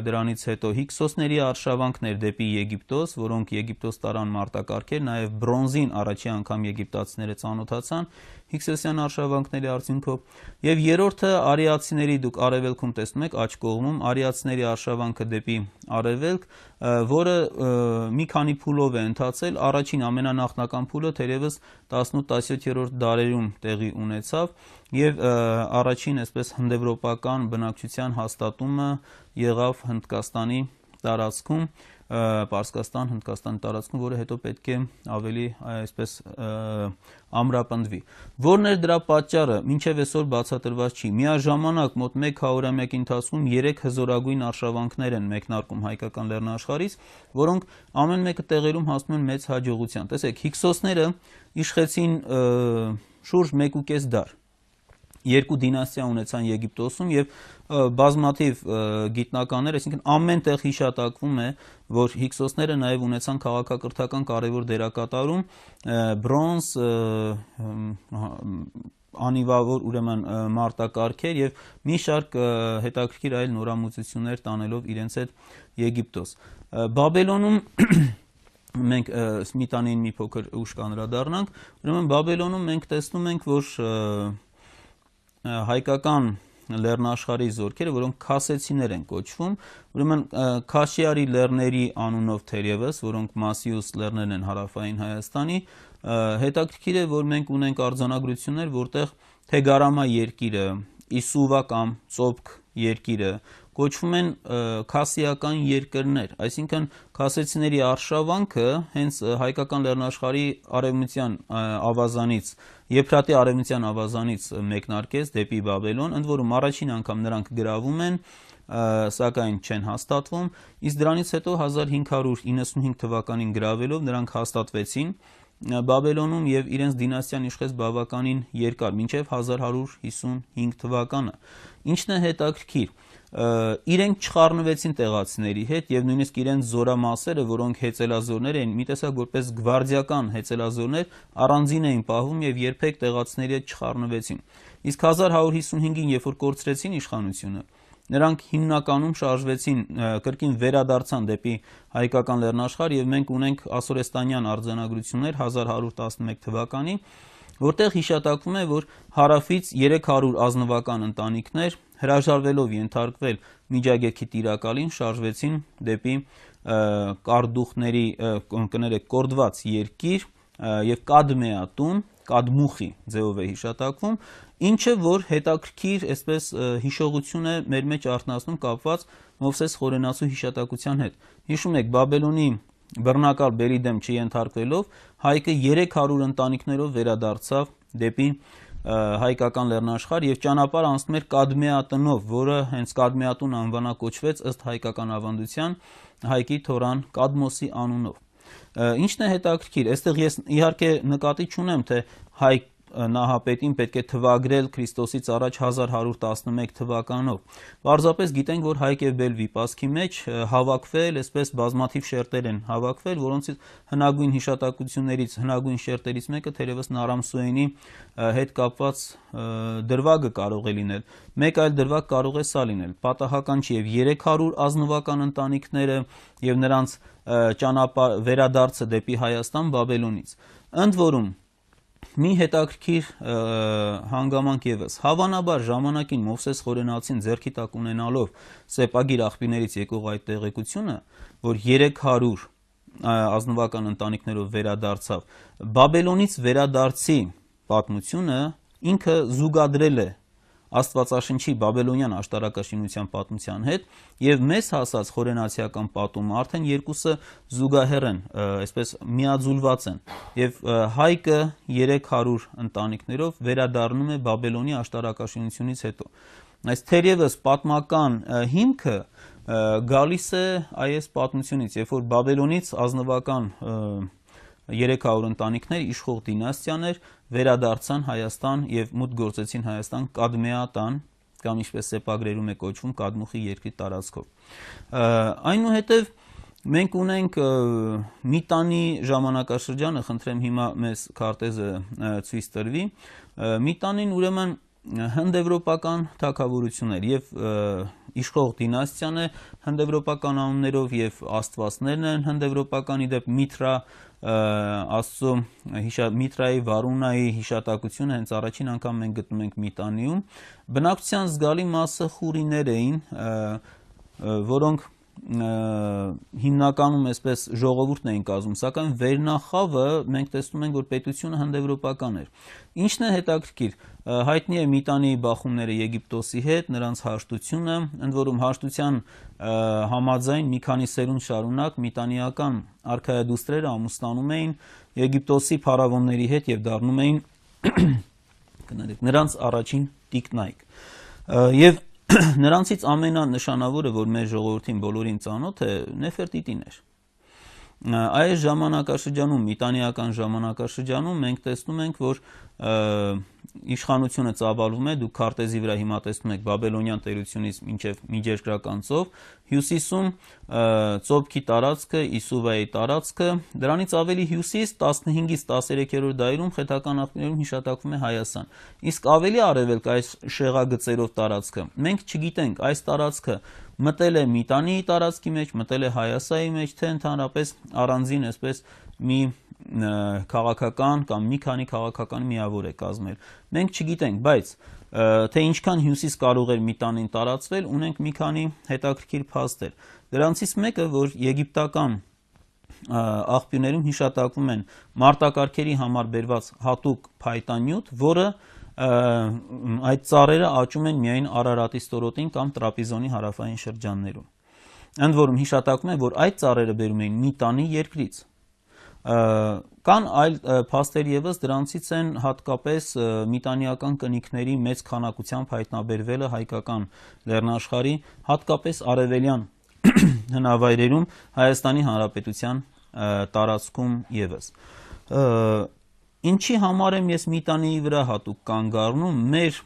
դրանից հետո հիքսոսների արշավանքներ դեպի Եգիպտոս, որոնք Եգիպտոս տարան մարտակարգեր, նաև բրոնզին առաջի անգամ եգիպտացիները ծանոթացան հիքսոսյան արշավանքների արդյունքով, եւ երրորդը արիացիների, դուք արևելքում տեսնում եք աջ կողմում արիացիների արշավանքը դեպի արևելք, որը մի քանի փուլով է ընթացել, առաջին ամենանախնական փուլը թերևս 18-17-րդ դարերում տեղի ունեցավ եւ առաջին այսպես հնդեվրոպական բնակչության հաստատումը եղավ Հնդկաստանի տարածքում, Պարսկաստան, Հնդկաստան տարածքում, որը հետո պետք է ավելի այսպես ամրապնդվի։ Որն էր դրա պատճառը, մինչև այսօր բացատրված չի։ Միաժամանակ մոտ 100-ամյակի ընթացքում 3 հզորագույն արշավանքներ են մեկնարկում հայկական լեռնաշխարհից, որոնք ամեն մեկը տեղերում հասնում են մեծ հաջողության։ Տեսեք, հիքսոսները իշխեցին շուրջ 1.5 դար։ Երկու դինաստիա ունեցան Եգիպտոսում եւ բազմաթիվ գիտնականներ, այսինքն ամեն տեղ հիշատակվում է, որ հիքսոսները նաև ունեցան քաղաքակրթական կարևոր դերակատարում, բրոնզ, անիվավոր ուրեմն մարտակարգեր եւ մի շարք հետաքրքիր այլ նորամուծություններ տանելով իրենց հետ Եգիպտոս։ Բաբելոնում մենք Սմիտանին մի փոքր ուշ կանրադառնանք, ուրեմն Բաբելոնում մենք տեսնում ենք, որ հայկական լեռնաշխարհի զորքերը, որոնք քասեցիներ են կոչվում, ուրեմն Քաշիարի լեռների անունով թերևս, որոնք Մասիուս լեռներն են հարավային Հայաստանի, հետաքրքիր է, որ մենք ունենք արձանագրություններ, որտեղ Թեգարամա երկիրը, Իսուվա կամ Ծոպք երկիրը կոչվում են քասիական երկրներ, այսինքն քասեցիների արշավանքը հենց հայկական լեռնաշխարհի արևմտյան ավազանից, Եփրատի արևմտյան ավազանից մեկնարկեց դեպի Բաբելոն, ընդ որում առաջին անգամ նրանք գրավում են, սակայն չեն հաստատվում, իսկ դրանից հետո 1595 թվականին գրավելով նրանք հաստատվեցին Բաբելոնում եւ իրենց դինաստիան իշխեց բավականին երկար, մինչեւ 1155 թվականը։ Ինչն է հետաքրքիր, իրենք չխառնվեցին տեղացիների հետ եւ նույնիսկ իրենց զորամասերը, որոնք հեծելազորներ էին, մի տեսակ որպես գվարդիական հեծելազորներ, առանձին էին պահվում եւ երբեք տեղացիների հետ չխառնվեցին։ Իսկ 1155-ին, երբ որ կորցրեցին իշխանությունը, նրանք հիմնականում շարժվեցին, կրկին վերադարձան դեպի հայկական լեռնաշխարհ եւ մենք ունենք ասորեստանյան արձանագրություններ 1111 թվականի, որտեղ հիշատակվում է, որ հարավից 300 ազնվական ընտանիքներ հրաժարվելով ենթարկվել Միջագետքի տիրակալին շարժվեցին դեպի կարդուխների կորդված երկիր եւ Կադմեատուն, Կադմուխի ձևով է հիշատակվում, ինչը որ հետաքրքիր այսպես հիշողություն է մեր մեջ արթնացնում կապված Մովսես Խորենացու հիշատակության հետ։ Հիշում եք, Բաբելոնի բռնակալ բերի դեմ չենթարկվելով հայկը 300 ընտանիքներով վերադարձավ դեպի հայկական լեռնաշխարհ եւ ճանապարհ անցնում էր Կադմեատնով, որը հենց Կադմեատուն անվանակոչվեց ըստ հայկական ավանդության հայկի թորան Կադմոսի անունով։ Ինչն է հետաքրքիր, այստեղ ես իհարկե նկատի չունեմ, թե հայ նահապետին պետք է թվագրել Քրիստոսից առաջ 1111 թվականով։ Պարզապես գիտենք, որ Հայք եւ Բել վիպասքի մեջ հավաքվել, այսպես բազմաթիվ շերտեր են հավաքվել, որոնցից հնագույն հիշատակություններից, հնագույն շերտերից մեկը թերևս Նարամ Սուեյնի հետ կապված դրվագը կարող է լինել։ Մեկ այլ դրվագ կարող է սա լինել։ Պատահական չի եւ 300 ազնվական ընտանիքները եւ նրանց ճանապարհ վերադարձը դեպի Հայաստան Բաբելոնից։ Ընդ որում մի հետաքրքիր հանգամանք եւս, հավանաբար ժամանակին Մովսես Խորենացին ձեռքի տակ ունենալով սեպագիր աղբյուրներից եկող այդ տեղեկությունը, որ 300 ազնվական ընտանիքներով վերադարձավ, Բաբելոնից վերադարձի պատմությունը ինքը զուգադրել է Աստվածաշնչի բաբելոնյան աշտարակաշինության պատմության հետ եւ մեզ հասած խորենացիական պատումը արդեն երկուսը զուգահեռ են, այսպես միաձուլված են եւ հայկը 300 ընտանիքներով վերադառնում է Բաբելոնի աշտարակաշինությունից հետո։ Այս թերևս պատմական հիմքը գալիս է այս պատմությունից, երբ որ Բաբելոնից ազնվական 300 ընտանիքներ իշխող դինաստիաներ վերադարձան Հայաստան եւ մուտք գործեցին Հայաստան Կադմեատան կամ ինչպես սեպագրերում է կոչվում Կադմուխի երկրի տարածքով։ Այնուհետև մենք ունենք Միտանի ժամանակաշրջանը, խնդրեմ հիմա մեզ քարտեզը ցույց տրվի։ Միտանին ուրեմն հնդեվրոպական թագավորություններ եւ իշխող դինաստիան է հնդեվրոպական անուններով եւ աստվածներն են հնդեվրոպական իդեպ Միթրա աստծո Միթրայի Վարունայի հիշատակությունը հենց առաջին անգամ մենք գտնում ենք Միտանիում բնակչության զգալի մասը խուրիներ էին որոնք հիմնականում այսպես ժողովուրդն էին կազմում, սակայն վերնախավը մենք տեսնում ենք, որ պետությունը հնդեվրոպական էր։ Ինչն է հետաքրքիր, հայտնի է Միտանիի բախումները Եգիպտոսի հետ, նրանց հաշտությունը, ընդ որում հաշտության համաձայն մի քանի սերունդ շարունակ միտանիական արքայադուստրերը ամուսնանում էին Եգիպտոսի փարավոնների հետ եւ դառնում էին նրանց առաջին տիկնայք։ Եվ նրանցից ամենանշանավորը, որ մեր ժողովրդին բոլորին ծանոթ է, Նեֆերտիտին էր։ Այս ժամանակաշրջանում, միտանիական ժամանակաշրջանում մենք տեսնում ենք, որ իշխանությունը ծավալվում է, դուք քարտեզի վրա հիմա տեսնում եք Բաբելոնյան տերությունից մինչև Միջերկրական ծով, հյուսիսում ծովքի տարածքը, Իսուվայի տարածքը, դրանից ավելի հյուսիս 15-ից 13-րդ դարերում խեթական աղբյուրներում հիշատակվում է Հայաստան։ Իսկ ավելի արևելք այս շեղագծերով տարածքը, մենք չգիտենք այս տարածքը մտել է Միտանիի տարածքի մեջ, մտել է Հայասայի մեջ, թե ընդհանրապես առանձին այսպես մի քաղաքական կամ մի քանի քաղաքական միավոր է կազմել։ Մենք չգիտենք, բայց թե ինչքան հյուսիս կարող էր Միտանին տարածվել, ունենք մի քանի հետաքրքիր փաստեր։ Դրանցից մեկը, որ եգիպտական աղբյուրներում հիշատակվում են մարտակարգերի համար բերված հատուկ փայտանյութ, որը այդ ծառերը աճում են միայն Արարատի ստորոտին կամ Տրապիզոնի հարավային շրջաններում։ Ընդ որում հիշատակվում է, որ այդ ծառերը բերում էին Միտանի երկրից։ Կան այլ փաստեր եւս, դրանցից են հատկապես միտանիական կնիկների մեծ քանակությամբ հայտնաբերվելը հայկական լեռնաշխարհի, հատկապես արևելյան հնավայրերում Հայաստանի Հանրապետության տարածքում եւս։ Ինչի համար եմ ես Միտանիի վրա հատուկ կանգ առնում, մեր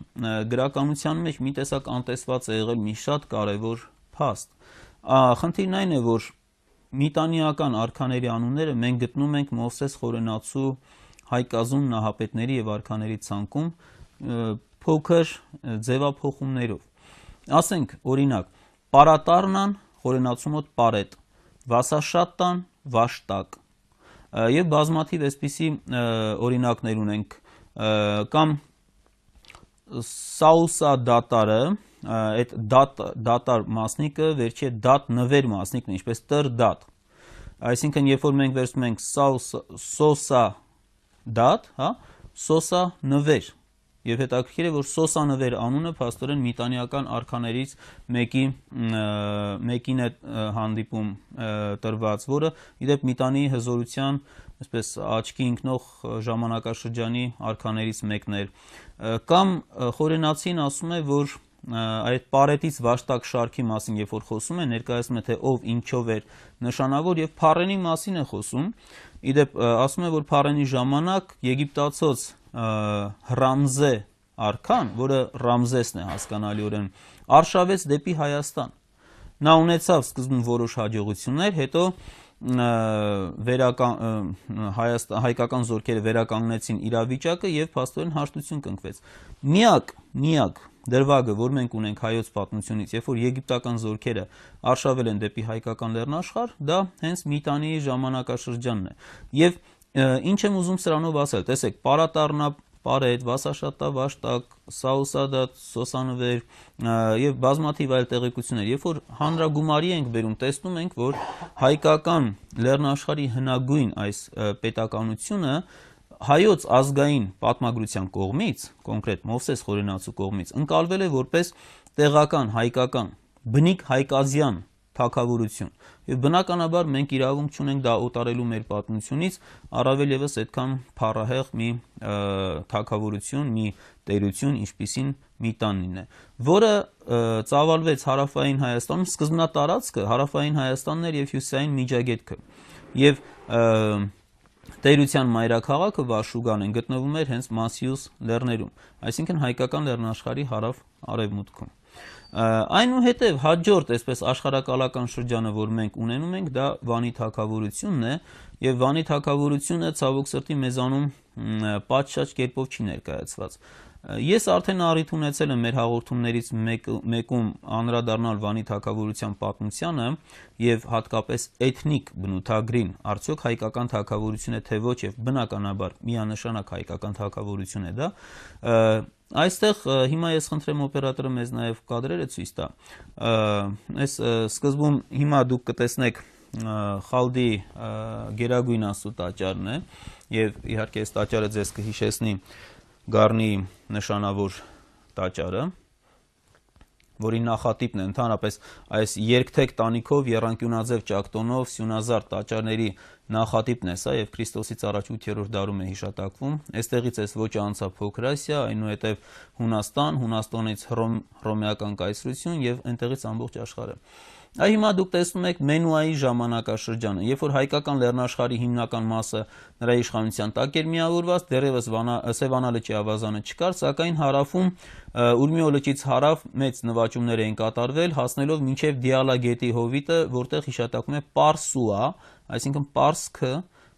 գրականության մեջ մի տեսակ անտեսված է եղել մի շատ կարևոր փաստ։ Խնդիրն այն է, որ միտանիական արքաների անունները մենք գտնում ենք Մովսես Խորենացու հայկազուն նահապետների եւ արքաների ցանկում փոքր ձևափոխումներով։ Ասենք, օրինակ, Պարատառնան Խորենացու մոտ Պարետ, Վասաշատտան Վաշտակ եւ բազմաթիվ այսպիսի օրինակներ ունենք կամ Սաուսա դատարը, այդ դատար մասնիկը վերջի դատ նվեր մասնիկն է, ինչպես տր դատ։ Այսինքն, երբ որ մենք վերցնում ենք սոսա դատ, հա, սոսա նվեր։ Եվ հետաքրքիր է, որ սոսա նվեր անունը փաստորեն միտանիական արքաներից մեկին է հանդիպում տրված, որը իդեպ Միտանիի հզորության այսպես աչքի ընկնող ժամանակաշրջանի արքաներից մեկն էր։ Կամ Խորենացին ասում է, որ այդ Պարետից Վաշտակ շարքի մասին երբ որ խոսում է, ներկայացնում է, թե ով ինչով էր նշանավոր եւ Փարենի մասին է խոսում։ Իդեպ ասում է, որ Փարենի ժամանակ եգիպտացոց Հռամզե արքան, որը Ռամզեսն է հասկանալիորեն, արշավեց դեպի Հայաստան։ Նա ունեցավ սկզբում որոշ հաջողություններ, հետո հայկական զորքերը վերականգնեցին իրավիճակը եւ փաստորեն հաշտություն կնքվեց։ Միակ դրվագը, որ մենք ունենք հայոց պատմությունից, երբ որ եգիպտական զորքերը արշավել են դեպի հայկական լեռնաշխարհ, դա հենց Միտանիի ժամանակաշրջանն է։ Եվ ինչ եմ ուզում սրանով ասել, տեսեք, Պարատառնա Պարետ, Վասաշատտա Վաշտակ, Սաուսադատ, Սոսանվեր եւ բազմաթիվ այլ տեղեկություններ, երբ որ հանրագումարի ենք բերում, տեսնում ենք, որ հայկական լեռնաշխարհի հնագույն այս պետականությունը հայոց ազգային պատմագրության կողմից, կոնկրետ Մովսես Խորենացու կողմից, ընկալվել է որպես տեղական հայկական բնիկ հայկազյան թագավորություն։ Եվ բնականաբար մենք իրավունք չունենք դա օտարելու մեր պատմությունից, առավել եւս այդքան փառահեղ մի թագավորություն, մի տերություն, ինչպիսին Միտանին է, որը ծավալվեց հարավային Հայաստանում, սկզբնատարածքը հարավային Հայաստանն էր եւ հյուսիսային Միջագետքը։ Եվ տերության մայրաքաղաքը Վաշուգան գտնվում էր հենց Մասյուս լեռներում, այսինքն հայկական լեռնաշխարհի հարավ-արևմուտքում։ Այնուհետև հաջորդ այսպես աշխարհակալական շրջանը, որ մենք ունենում ենք, դա Վանի թագավորությունն է, եւ Վանի թագավորությունը ցավոք սրտի մեզանում պատշաճ կերպով չի ներկայացված։ Ես արդեն առիթ ունեցել եմ մեր հաղորդումներից մեկում անդրադառնալ Վանի թագավորության պատմությանը եւ հատկապես էթնիկ բնութագրին, արդյոք հայկական թագավորություն է թե ոչ, եւ բնականաբար միանշանակ հայկական թագավորություն է դա։ Այստեղ հիմա ես խնդրեմ օպերատորը մեզ նաեւ կադրերը ցույց տա։ Այս սկզբում հիմա դուք կտեսնեք Խալդի գերագույն աստծո տաճարն է եւ իհարկե այս տաճարը ձեզ կհիշեցնի Գառնի նշանավոր տաճարը, որի նախատիպն է ընդհանրապես այս երկթեք տանիքով, եռանկյունաձև ճակտոնով, սյունազարդ տաճարների նախատիպն է սա եւ Քրիստոսից առաջ 8-րդ դարում է հիշատակվում։ Այստեղից էս ոճը անցավ Փոքր Ասիա, այնուհետև Հունաստան, Հունաստանից Հռոմեական կայսրություն եւ այնտեղից ամբողջ աշխարհը։ Հիմա դուք տեսնում եք Մենուայի ժամանակաշրջանը, երբ որ հայկական լեռնաշխարհի հիմնական մասը նրա իշխանության տակ էր միավորված, դեռևս Սևանա լճի ավազանը չկար, սակայն հարավում Ուրմիո լճից հարավ մեծ նվաճումներ էին կատարվել, հասնելով մինչև Դիալա գետի հովիտը, որտեղ հիշատակվում է Պարսուա, այսինքն Պարսքը,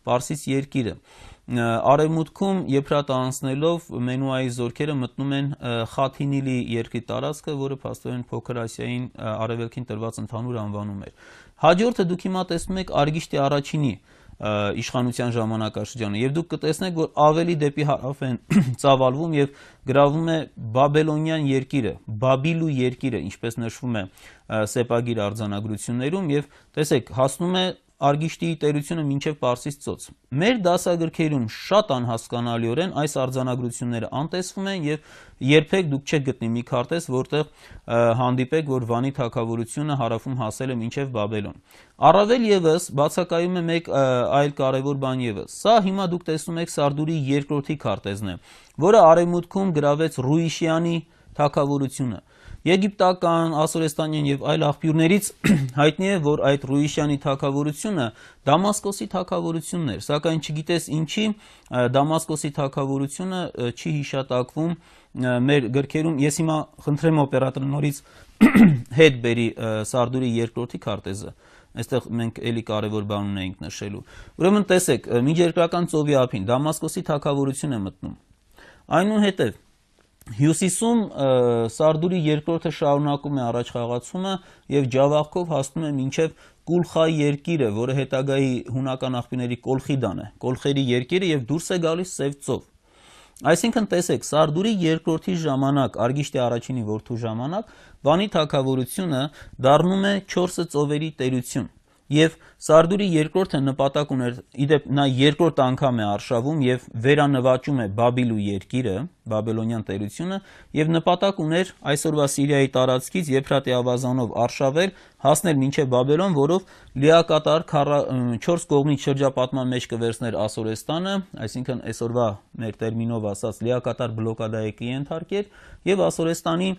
Պարսից երկիրը։ Արևմուտքում եփրատը անցնելով Մենուայի զորքերը մտնում են Խաթինիլի երկրի տարածքը, որը փաստորեն Փոքր Ասիային արևելքին տրված ընդհանուր անվանում էր։ Հաջորդը դուք հիմա տեսնում եք Արգիշտի առաջինի իշխանության ժամանակաշրջանը եւ դուք կտեսնեք, որ ավելի դեպի հարավ են ծավալվում եւ գրավում է Բաբելոնյան երկիրը, Բաբիլու երկիրը, ինչպես նշվում է սեպագիր արձանագրություններում եւ տեսեք, հասնում է Արգիշտիի տերությունը մինչև Պարսից ծոց։ Մեր դասագրքերում շատ անհասկանալիորեն այս արձանագրությունները անտեսվում են եւ երբեք դուք չեք գտնի մի քարտեզ, որտեղ հանդիպեք, որ Վանի թագավորությունը հարավում հասել է մինչև Բաբելոն։ Առավել եւս բացակայում է մեկ այլ կարևոր բան եւս։ Սա հիմա դուք տեսնում եք Սարդուրի երկրորդի քարտեզն է, որը արևմուտքում գրավեց Ռուիշյանի թագավորությունը։ Եգիպտական, ասորեստանյան եւ այլ աղբյուրներից հայտնի է, որ այդ Ռուիշյանի թագավորությունը Դամասկոսի թագավորությունն էր, սակայն չգիտես ինչի Դամասկոսի թագավորությունը չի հիշատակվում մեր գրքերում։ Ես հիմա խնդրեմ օպերատորը նորից հետ բերի Սարդուրի երկրորդի քարտեզը։ Այստեղ մենք էլի կարևոր բան ունենք նշելու։ Ուրեմն տեսեք, միջերկրական ծովի ափին Դամասկոսի թագավորություն է մտնում։ Այնուհետև Հյուսիսում Սարդուրի երկրորդը շարունակում է առաջխաղացումը եւ ջավախքով հասնում է մինչեւ Կուլխայի երկիրը, որը հետագայի հունական աղբյուրների Կոլխիդան է, Կոլխերի երկիրը եւ դուրս է գալիս Սև ծով։ Այսինքն տեսեք, Սարդուրի երկրորդի ժամանակ, Արգիշտի առաջինի որդու ժամանակ, Վանի թագավորությունը դառնում է 4 ծովերի տերություն։ Եվ Սարդուրի երկրորդը նպատակ ուներ, իդեպ նա երկրորդ անգամ է արշավում եւ վերանվաճում է Բաբիլու երկիրը, Բաբելոնյան տերությունը եւ նպատակ ուներ այսօրվա Սիրիայի տարածքից Եփրատի ավազանով արշավել, հասնել մինչև Բաբելոն, որով լիակատար 4 կողմից շրջապատման մեջ կվերցներ Ասորեստանը, այսինքն այսօրվա մեր տերմինով ասած լիակատար բլոկադայի կենթարկեր եւ Ասորեստանի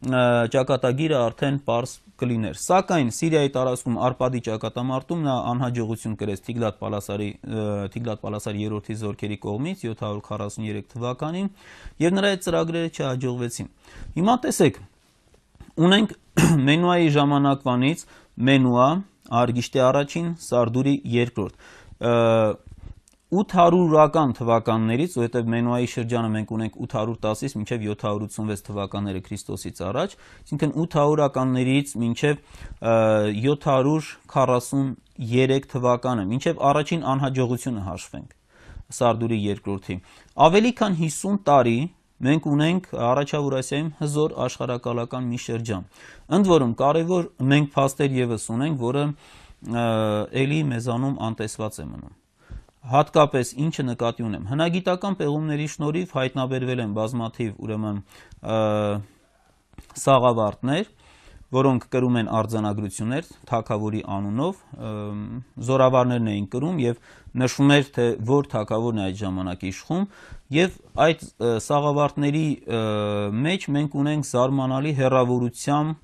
ճակատագիրը արդեն պարզ կլիներ։ Սակայն Սիրիայի տարածքում Արպադի ճակատամարտում նա անհաջողություն կրեց Թիգլատ Պալասարի 3-րդի զորքերի կողմից 743 թվականին եւ նրա այդ ծրագրերը չհաջողվեցին։ Հիմա տեսեք, ունենք Մենուայի ժամանակվանից Մենուա, Արգիշտի առաջին, Սարդուրի երկրորդ 800-ական թվականներից, որովհետև Մենուայի շրջանը մենք ունենք 810-ից մինչև 786 թվականները Քրիստոսից առաջ, այսինքն 800-ականներից մինչև 743 թվականը, մինչև առաջին անհաջողությունը հաշվենք Սարդուրի երկրորդի։ Ավելի քան 50 տարի մենք ունենք Առաջավոր Ասիայում հզոր աշխարհակալական մի շրջան։ Ընդ որում կարևոր մենք փաստեր եւս ունենք, որը ելի մեզանում անտեսված է մնում։ Հատկապես ինչը նկատի ունեմ, հնագիտական պեղումների շնորհիվ հայտնաբերվել են բազմաթիվ ուրեմն սաղավարտներ, որոնք կրում են արձանագրություններ թագավորի անունով, զորավարներն էին կրում եւ նշվում էր թե որ թագավորն է այդ ժամանակ իշխում եւ այդ սաղավարտների մեջ մենք ունենք զարմանալի հեռավորությամբ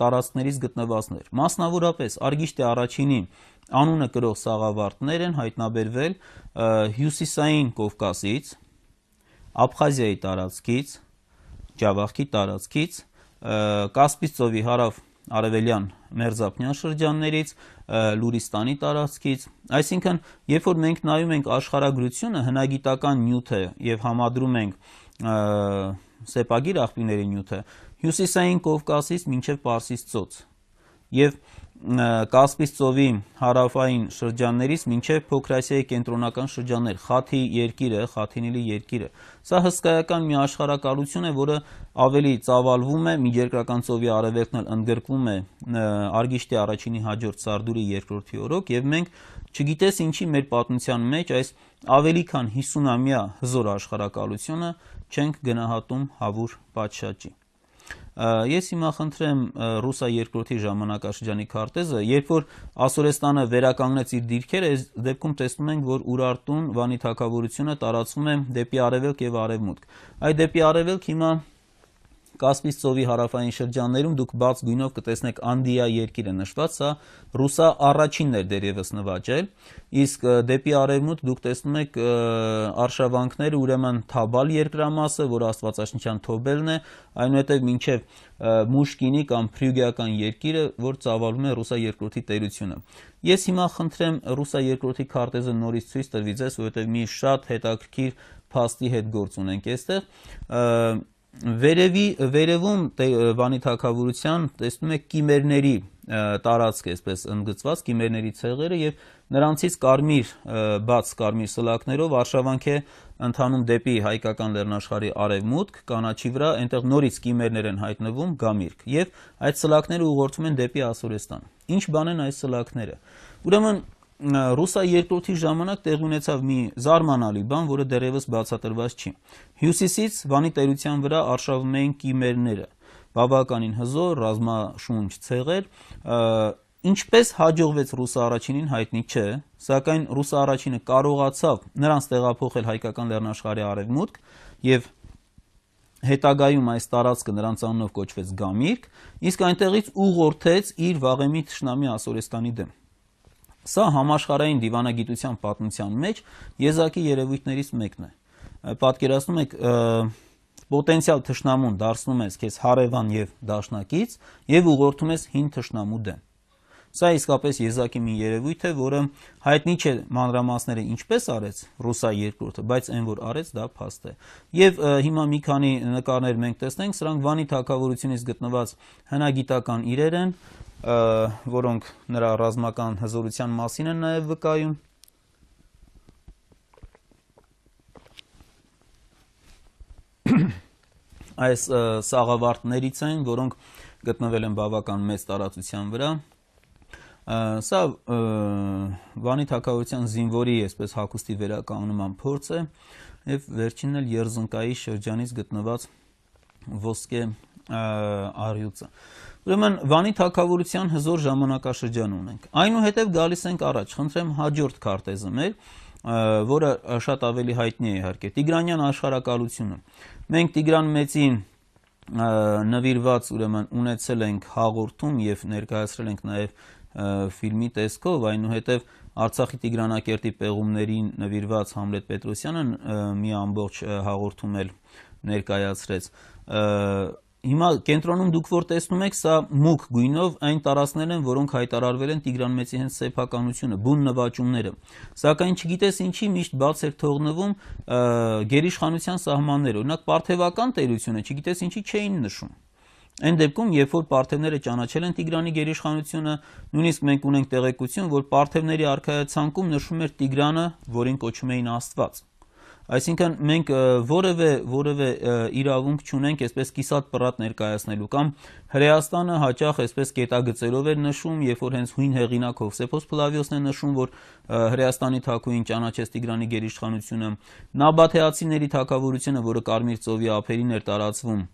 տարածքներից գտնվածներ։ Մասնավորապես Արգիշտի առաջինի անունը կրող սաղավարտներ են հայտնաբերվել հյուսիսային Կովկասից, Աբխազիայի տարածքից, Ջավախքի տարածքից, Կասպից ծովի հարավ արևելյան մերձափնյան շրջաններից, Լուրիստանի տարածքից, այսինքն երբ որ մենք նայում ենք աշխարհագրությունը, հնագիտական նյութը եւ համադրում ենք սեպագիր աղբյուրների նյութը հյուսիսային Կովկասից մինչև Պարսից ծոց եւ Կասպից ծովի հարավային շրջաններից մինչև Փոքր Ասիայի կենտրոնական շրջաններ, Խաթի երկիրը, Խաթինիլի երկիրը։ Սա հսկայական մի աշխարհակալություն է, որը ավելի ծավալվում է, Միջերկրական ծովի արևելքն էլ ընդգրկվում է Արգիշտի առաջինի հաջորդ Սարդուրի երկրորդի օրոք, եւ մենք չգիտես ինչի մեր պատմության մեջ այս ավելի քան 50-ամյա հզոր աշխարհակալությունը չենք գնահատում հավուր պատշաճի։ Ես հիմա խնդրեմ Ռուսա երկրորդի ժամանակաշրջանի քարտեզը, երբ որ Ասորեստանը վերականգնեց իր դիրքերը, այս դեպքում տեսնում ենք, որ Ուրարտուն Վանի թագավորությունը տարածվում է դեպի արևելք եւ արևմուտք։ Այդ դեպի արևելք հիմա Կասպից ծովի հարավային շրջաններում դուք բաց գույնով կտեսնեք Անդիա երկիրը նշված, սա Ռուսա առաջինն էր դեռևս նվաճել, իսկ դեպի արևմուտք դուք տեսնում եք արշավանքները, ուրեմն Թաբալ երկրամասը, որ աստվածաշնչյան Թոբելն է, այնուհետև մինչև Մուշկինի կամ Փրյուգիական երկիրը, որ ծավալում է Ռուսա երկրորդի տերությունը։ Ես հիմա խնդրեմ Ռուսա երկրորդի քարտեզը նորից ցույց տրվի ձեզ, որովհետև մի շատ հետաքրքիր փաստի հետ գործ ունենք այստեղ։ Վերևում Վանի թագավորության տեսնում եք կիմերների տարածք այսպես ընդգծված, կիմերների ցեղերը եւ նրանցից կարմիր բաց կարմիր սլակներով արշավանք է ընթանում դեպի հայկական լեռնաշխարհի արևմուտք, կանաչի վրա, այնտեղ նորից կիմերներ են հայտնվում, գամիրք, եւ այդ սլակները ուղղորդվում են դեպի Ասորեստան։ Ինչ բան են այս սլակները։ Ուրեմն Ռուսա երկրորդի ժամանակ տեղի ունեցավ մի զարմանալի բան, որը դեռևս բացատրված չի։ Հյուսիսից Վանի տերության վրա արշավում էին կիմերները, բավականին հզոր, ռազմաշունչ ցեղեր, ինչպես հաջողվեց Ռուսա առաջինին հայտնի չէ, սակայն Ռուսա առաջինը կարողացավ նրանց տեղափոխել հայկական լեռնաշխարհի արևմուտք եւ հետագայում այս տարածքը նրանց անունով կոչվեց Գամիրք, իսկ այնտեղից ուղղորդեց իր վաղեմի թշնամի Ասորեստանի դեմ։ Սա համաշխարհային դիվանագիտության պատմության մեջ եզակի երևույթներից մեկն է։ Պատկերացնում եք, պոտենցիալ թշնամուն դարձնում ես քեզ հարևան եւ դաշնակից եւ ուղղորդում ես հին թշնամու դեմ։ Սա իսկապես եզակի մի երևույթ է, որը հայտնի չէ մանրամասները ինչպես արեց Ռուսա երկրորդը, բայց այն որ արեց դա փաստ է։ Եվ հիմա մի քանի նկարներ մենք տեսնենք, սրանք Վանի թագավորությունից գտնված հնագիտական իրեր են, որոնք նրա ռազմական հզորության մասին են նաև վկայում։ Այս սաղավարտներից են, որոնք գտնվել են բավական մեծ տարածության վրա։ Սա Վանի թագավորության զինվորի այսպես հագուստի վերականգնման փորձ է եւ վերջինն էլ Երզնկայի շրջանից գտնված ոսկե առյուծը։ Ուրեմն Վանի թագավորության հզոր ժամանակաշրջան ունենք։ Այնուհետև գալիս ենք առաջ, խնդրեմ հաջորդ քարտեզը մեր, որը շատ ավելի հայտնի է իհարկե, Տիգրանյան աշխարհակալությունը։ Մենք Տիգրան Մեծին նվիրված ուրեմն ունեցել ենք հաղորդում եւ ներկայացրել ենք նաեւ ֆիլմի տեսքով, այնուհետև Արցախի Տիգրանակերտի պեղումներին նվիրված Համլետ Պետրոսյանը մի ամբողջ հաղորդում էլ ներկայացրեց։ Հիմա կենտրոնում դուք որ տեսնում եք, սա մուգ գույնով այն տարածքներն են, որոնք հայտարարվել են Տիգրան Մեծի հենց սեփականությունը, բուն նվաճումները։ Սակայն չգիտես ինչի միշտ բաց էր թողնվում գերիշխանության սահմանները։ Օրինակ Պարթևական տերությունը չգիտես ինչի չէին նշում։ Այն դեպքում, երբ որ պարթևները ճանաչել են Տիգրանի գերիշխանությունը, նույնիսկ մենք ունենք տեղեկություն, որ պարթևների արքայացանկում նշվում էր Տիգրանը, որին կոչում էին Աստված։ Այսինքն մենք որևէ իրավունք չունենք այսպես կիսատ պռատ ներկայացնելու կամ Հրեաստանը հաճախ այսպես կետագծերով էր նշում, երբ որ հենց հույն հեղինակ Հովսեփոս Փլավիոսն է նշում, որ Հրեաստանի թագուհին ճանաչեց Տիգրանի գերիշխանությունը, Նաբաթեացիների թագավորությունը, որը Կարմիր ծովի ափերին էր տարածվում,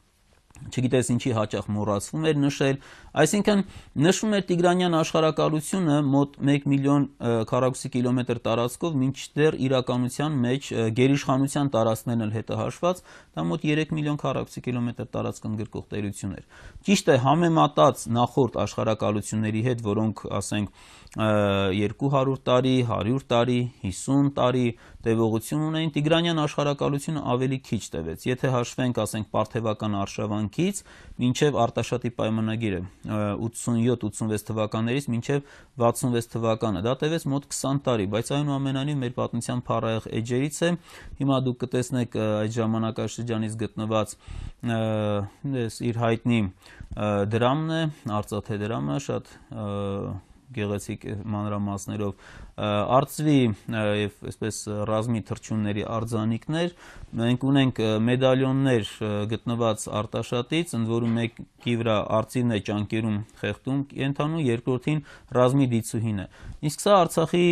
չգիտես ինչի հաճախ մոռացվում էր նշել, այսինքն նշվում էր Տիգրանյան աշխարհակալությունը մոտ 1 միլիոն քառակուսի կիլոմետր տարածքով, մինչդեռ իրականության մեջ գերիշխանության տարածքներն էլ հետը հաշված, դա մոտ 3 միլիոն քառակուսի կիլոմետր տարածք ընդգրկող տերություն էր։ Ճիշտ է, համեմատած նախորդ աշխարհակալությունների հետ, որոնք ասենք 200 տարի, 100 տարի, 50 տարի տևողություն ունեին, Տիգրանյան աշխարհակալությունը ավելի քիչ տևեց։ Եթե հաշվենք, ասենք, Պարթևական արշավանքից մինչև Արտաշատի պայմանագիրը 87-86 թվականներից մինչև 66 թվականը, դա տևեց մոտ 20 տարի, բայց այնուամենայնիվ մեր պատմության փառահեղ էջերից է։ Հիմա դուք կտեսնեք այդ ժամանակաշրջանից գտնված իր հայտնի դրամն է, արծաթե դրամը, շատ գեղեցիկ մանրամասներով արծվի եւ այսպես ռազմի թռչունների արձանիկներ, մենք ունենք մեդալյոններ գտնված Արտաշատից, ընդ որում մեկի վրա արծիվն է ճանկերում խեղդում կենթանու, երկրորդին ռազմի դիցուհին է։ Իսկ սա Արցախի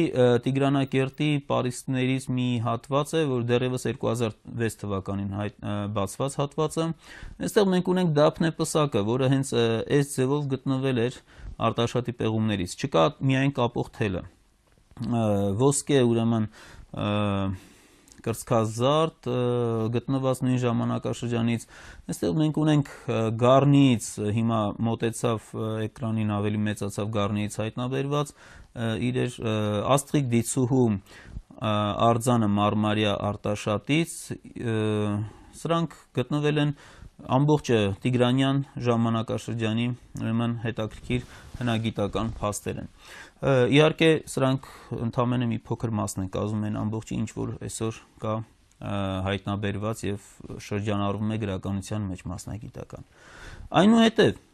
Տիգրանակերտի պարիսպներից մի հատված է, որ դեռևս 2006 թվականին բացված հատվածը։ Այստեղ մենք ունենք Դափնե պսակը, որը հենց այս ձևով գտնվել էր Արտաշատի պեղումներից, չկա միայն կապող թելը, ոսկե ուրեմն կրծքազարդ գտնված նույն ժամանակաշրջանից, այստեղ մենք ունենք Գառնիից, հիմա մոտեցավ էկրանին ավելի մեծացավ Գառնիից հայտնաբերված, իրեր աստղիկ դիցուհու արձանը Մարմարյա Արտաշատից, սրանք գտնվել են ամբողջը Տիգրանյան ժամանակաշրջանի ուրեմն հետաքրքիր հնագիտական փաստեր են։ Իհարկե սրանք ընդամենը մի փոքր մասն են կազմում են ամբողջի, ինչ որ այսօր կա հայտնաբերված եւ շրջանառվում է գրականության մեջ մասնագիտական։ Այնուհետև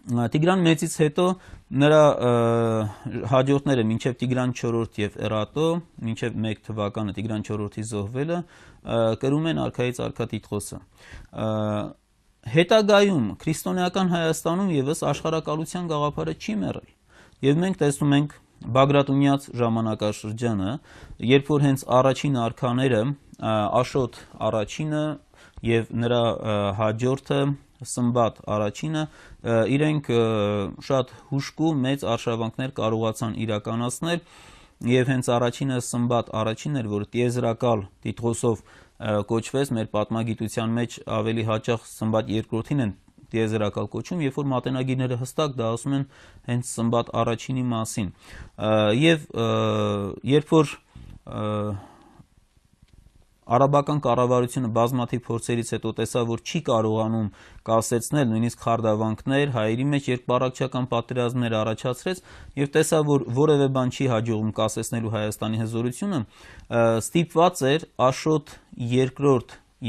Տիգրան Մեծից հետո նրա հաջորդները մինչև Տիգրան IV եւ Էրատո, մինչև 1 թվականը Տիգրան IV-ի զոհվելը կրում են արքայից արքա տիտղոսը։ Հետագայում քրիստոնեական Հայաստանում եւս աշխարհակալության գաղափարը չի մեռել։ Եվ մենք տեսնում ենք Բագրատունյաց ժամանակաշրջանը, երբ որ հենց առաջին արքաները Աշոտ առաջինը եւ նրա հաջորդը Սմբատ առաջինը իրենք շատ հուժկու մեծ արշավանքներ կարողացան իրականացնել եւ հենց առաջինը Սմբատ առաջինն էր, որ տիեզերակալ տիտղոսով կոչվեց մեր պատմագիտության մեջ ավելի հաճախ Սմբատ երկրորդին են տիեզերակալ կոչում, երբ որ մատենագիրները հստակ դա ասում են հենց Սմբատ առաջինի մասին։ Եվ երբ որ Արաբական կառավարությունը բազմաթիվ փորձերից հետո տեսավ, որ չի կարողանում կասեցնել նույնիսկ խարդավանքներ, հայերի մեջ երկպառակտչական պատերազմներ առաջացրեց եւ տեսավ, որ որևէ բան չի հաջողում կասեցնելու Հայաստանի հզորությունը, ստիպված էր Աշոտ II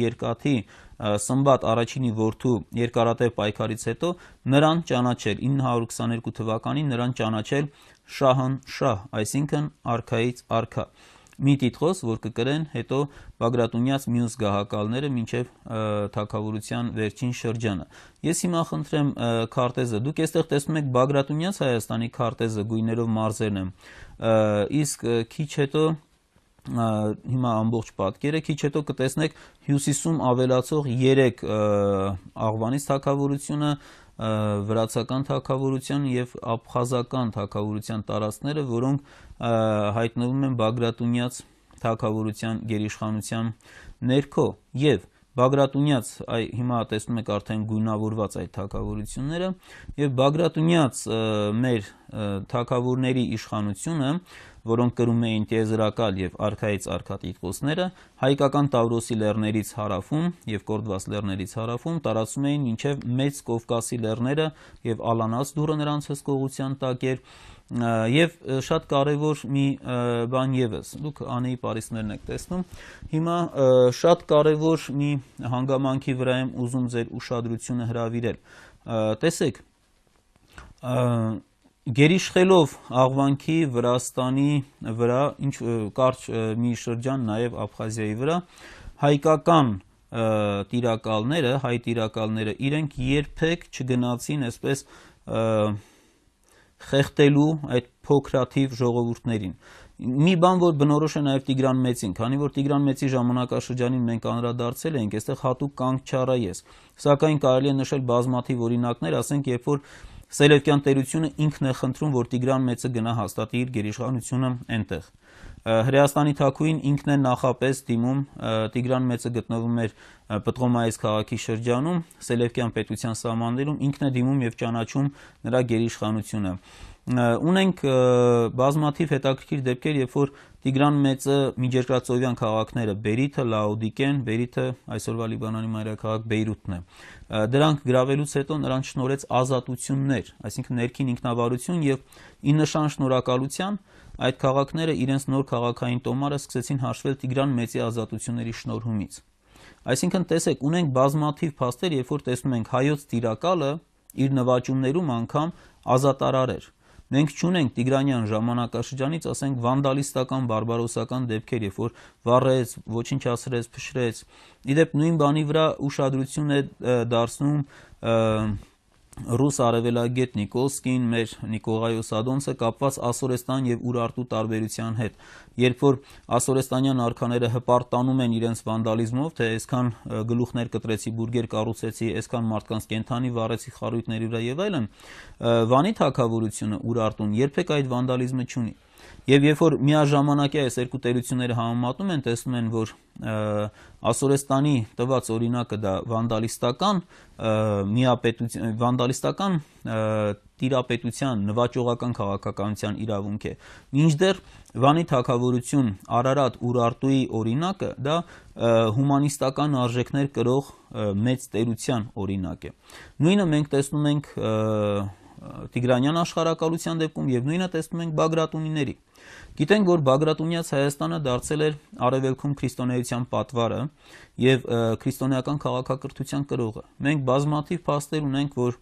երկաթի Սմբատ առաջինի որդու երկարատև պայքարից հետո նրան ճանաչել 922 թվականին նրան ճանաչել Շահն-Շահ, այսինքն արքայից արքա։ Մի տիտղոս, որ կկրեն հետո Բագրատունյաց մյուս գահակալները մինչև թագավորության վերջին շրջանը։ Ես հիմա խնդրեմ քարտեզը, դուք այստեղ տեսնում եք Բագրատունյաց Հայաստանի քարտեզը, գույներով մարզերն եմ, իսկ քիչ հետո հիմա ամբողջ պատկերը, քիչ հետո կտեսնեք հյուսիսում ավելացող 3 Աղվանից թագավորությունը, վրացական թագավորության եւ աբխազական թագավորության տարածքները, որոնք հայտնվում են Բագրատունյաց թագավորության գերիշխանության ներքո եւ Բագրատունյաց հիմա տեսնում եք արդեն գույնավորված այդ թագավորությունները եւ Բագրատունյաց մեր թագավորների իշխանությունը, որոնք կրում էին տիեզերակալ եւ արքայից արքա տիտղոսները, հայկական Տավրոսի լեռներից հարավում եւ Կորդվաս լեռներից հարավում տարածում էին մինչեւ Մեծ Կովկասի լեռները եւ Ալանաց դուռը նրանց հսկողության տակ էր եւ շատ կարեւոր մի բան եւս, դուք Անեի պարիսպներն եք տեսնում, հիմա շատ կարեւոր մի հանգամանքի վրա եմ ուզում ձեր ուշադրությունը հրավիրել, տեսեք, գերիշխելով Աղվանքի, Վրաստանի վրա, ինչ կարճ մի շրջան նաեւ Աբխազիայի վրա, հայկական տիրակալները, հայ տիրակալները իրենք երբեք չգնացին այսպես խեղդելու այդ փոքրաթիվ ժողովուրդներին։ Մի բան, որ բնորոշ է նաև Տիգրան Մեծին, քանի որ Տիգրան Մեծի ժամանակաշրջանին մենք անդրադարձել ենք, այստեղ հատուկ կանգ չառայես։ Սակայն կարելի է նշել բազմաթիվ օրինակներ, ասենք, երբ որ Սելևկյան տերությունը ինքն է խնդրում, որ Տիգրան Մեծը գնա հաստատի իր գերիշխանությունը այնտեղ։ Հրեաստանի թագուհին ինքն է նախապես դիմում, Տիգրան Մեծը գտնվում էր Պտրոմայիս քաղաքի շրջանում, Սելևկյան պետության սահմաններում, ինքն է դիմում եւ ճանաչում նրա գերիշխանությունը։ ունենք բազմաթիվ հետաքրքիր դեպքեր, երբ որ Տիգրան Մեծը միջերկրածովյան քաղաքները Բերիթը, Լաոդիկեն, Բերիթը այսօրվա Լիբանանի մայրաքաղաք Բեյրութն է, դրանք գրավելուց հետո նրանց շնորհեց ազատություններ, այսինքն ներքին ինքնավարություն, եւ ի նշան շնորհակալության այդ քաղաքները իրենց նոր քաղաքային տոմարը սկսեցին հաշվել Տիգրան Մեծի ազատությունների շնորհումից։ Այսինքն տեսեք, ունենք բազմաթիվ փաստեր, երբ որ տեսնում ենք հայոց տիրակալը իր նվաճումներում անգամ ազատարար էր։ Մենք չունենք Տիգրանյան ժամանակաշրջանից, ասենք, վանդալիստական, բարբարոսական դեպքեր, երբ որ վառեց, ոչնչացրեց, փշրեց։ Իդեպ նույն բանի վրա ուշադրություն է դարձնում ռուս արևելագետ Նիկոլսկին, մեր Նիկողայոս Ադոնցը, կապված Ասորեստան եւ Ուրարտու տարբերության հետ, երբ որ ասորեստանյան արքաները հպարտանում են իրենց վանդալիզմով, թե այսքան գլուխներ կտրեցի, բուրգեր կառուցեցի, այսքան մարդկանց կենթանի վառեցի խարույկների վրա եւ այլն, Վանի թագավորությունը Ուրարտուն երբեք այդ վանդալիզմը չունի։ Եվ երբ որ միաժամանակյա այս երկու տերությունները համեմատում են, տեսնում են, որ Ասորեստանի տված օրինակը դա վանդալիստական տիրապետության, նվաճողական քաղաքականության իրավունք է, մինչդեռ Վանի թագավորություն Արարատ Ուրարտուի օրինակը դա հումանիստական արժեքներ կրող մեծ տերության օրինակ է։ Նույնը մենք տեսնում ենք Տիգրանյան աշխարհակալության դեպքում եւ նույնը տեսնում ենք Բագրատունիների։ Գիտենք, որ Բագրատունյաց Հայաստանը դարձել էր արևելքում քրիստոնեության պատվարը եւ քրիստոնեական քաղաքակրթության կրողը։ Մենք բազմաթիվ փաստեր ունենք, որ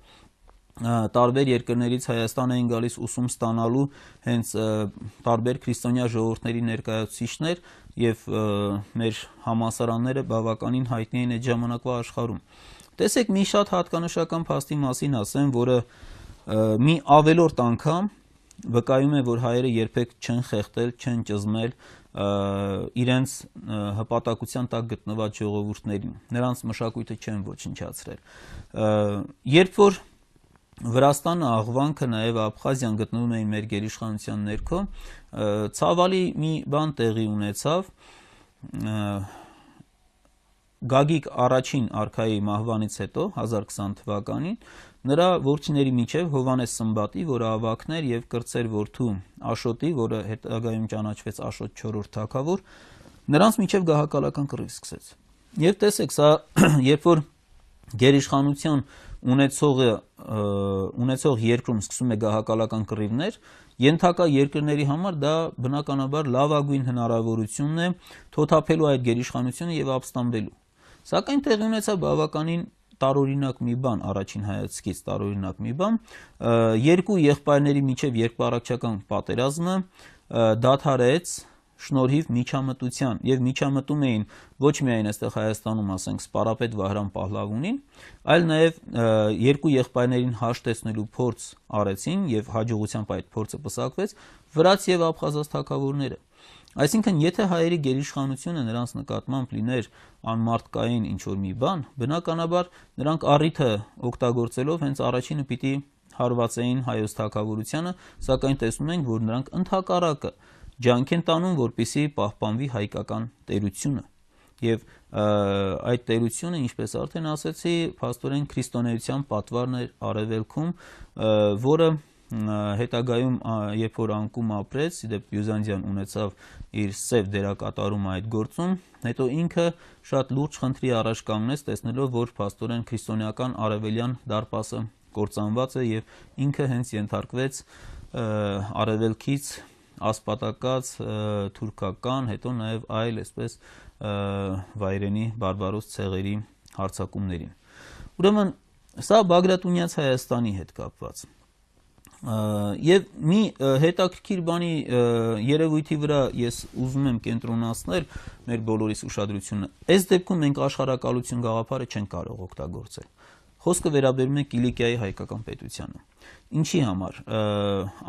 տարբեր երկրներից Հայաստան էին գալիս ուսում ստանալու հենց տարբեր քրիստոնյա ժողովուրդների ներկայացուցիչներ եւ մեր համալսարանները բավականին հայտնի են այդ ժամանակվա աշխարհում։ Տեսեք, մի շատ հատկանշական փաստի մասին ասեմ, որը մի ավելորդ անգամ վկայում է, որ հայերը երբեք չեն խեղդել, չեն ճզմել իրենց հպատակության տակ գտնված ժողովուրդներին, նրանց մշակույթը չեն ոչնչացրել։ Երբ որ Վրաստանը, Աղվանքը, նաև Աբխազիան գտնվում էին մեր գերիշխանության ներքո, ցավալի մի բան տեղի ունեցավ։ Գագիկ առաջին արքայի մահվանից հետո 1020 թվականին նրա որդիների միջև Հովանես Սմբատի, որը ավագն էր, եւ կրտսեր որդու Աշոտի, որը հետագայում ճանաչվեց Աշոտ 4-րդ թագավոր, նրանց միջև գահակալական կռիվ սկսեց։ Եվ տեսեք, սա երբ որ գերիշխանության ունեցող երկրում սկսում է գահակալական կռիվներ, ենթակա երկրների համար դա բնականաբար լավագույն հնարավորությունն է թոթափելու այդ գերիշխանությունը եւ ապստամբելու։ Սակայն տեղի ունեցավ բավականին տարօրինակ մի բան, առաջին հայացքից տարօրինակ մի բան, երկու եղբայրների միջև երկպառակտչական պատերազմը դադարեց շնորհիվ միջամտության, եւ միջամտում էին ոչ միայն այստեղ Հայաստանում, ասենք, Սպարապետ Վահրամ Պահլավունին, այլ նաեւ երկու եղբայրներին հաշտեցնելու փորձ արեցին եւ հաջողությամբ այդ փորձը պսակվեց վրաց եւ աբխազաց թագավորները։ Այսինքն, եթե հայերի գերիշխանությունը նրանց նկատմամբ լիներ անմարտկային ինչ-որ մի բան, բնականաբար նրանք առիթը օգտագործելով հենց առաջինը պիտի հարվածեին հայոց թագավորությանը, սակայն տեսնում ենք, որ նրանք ընդհակառակը ջանք են տանում, որպեսզի պահպանվի հայկական տերությունը։ Եվ այդ տերությունը, ինչպես արդեն ասեցի, փաստորեն քրիստոնեության պատվարն էր արևելքում, որը հետագայում, երբ որ անկում ապրեց, իդեպ Բյուզանդիան ունեցավ իր սև դերակատարումը այդ գործում, հետո ինքը շատ լուրջ խնդրի առաջ կանգնեց, տեսնելով, որ փաստորեն քրիստոնեական արևելյան դարպասը կործանված է եւ ինքը հենց ենթարկվեց արևելքից ասպատակած թուրքական, հետո նաև այլ այսպես վայրենի բարբարոս ցեղերի հարձակումներին։ Ուրեմն սա Բագրատունյաց Հայաստանի հետ կապված։ Եվ մի հետաքրքիր բանի երևույթի վրա ես ուզում եմ կենտրոնացնել մեր բոլորիս ուշադրությունը։ Այս դեպքում մենք աշխարհակալություն գաղափարը չենք կարող օգտագործել։ Խոսքը վերաբերում է Կիլիկիայի հայկական պետությանը։ Ինչի համար։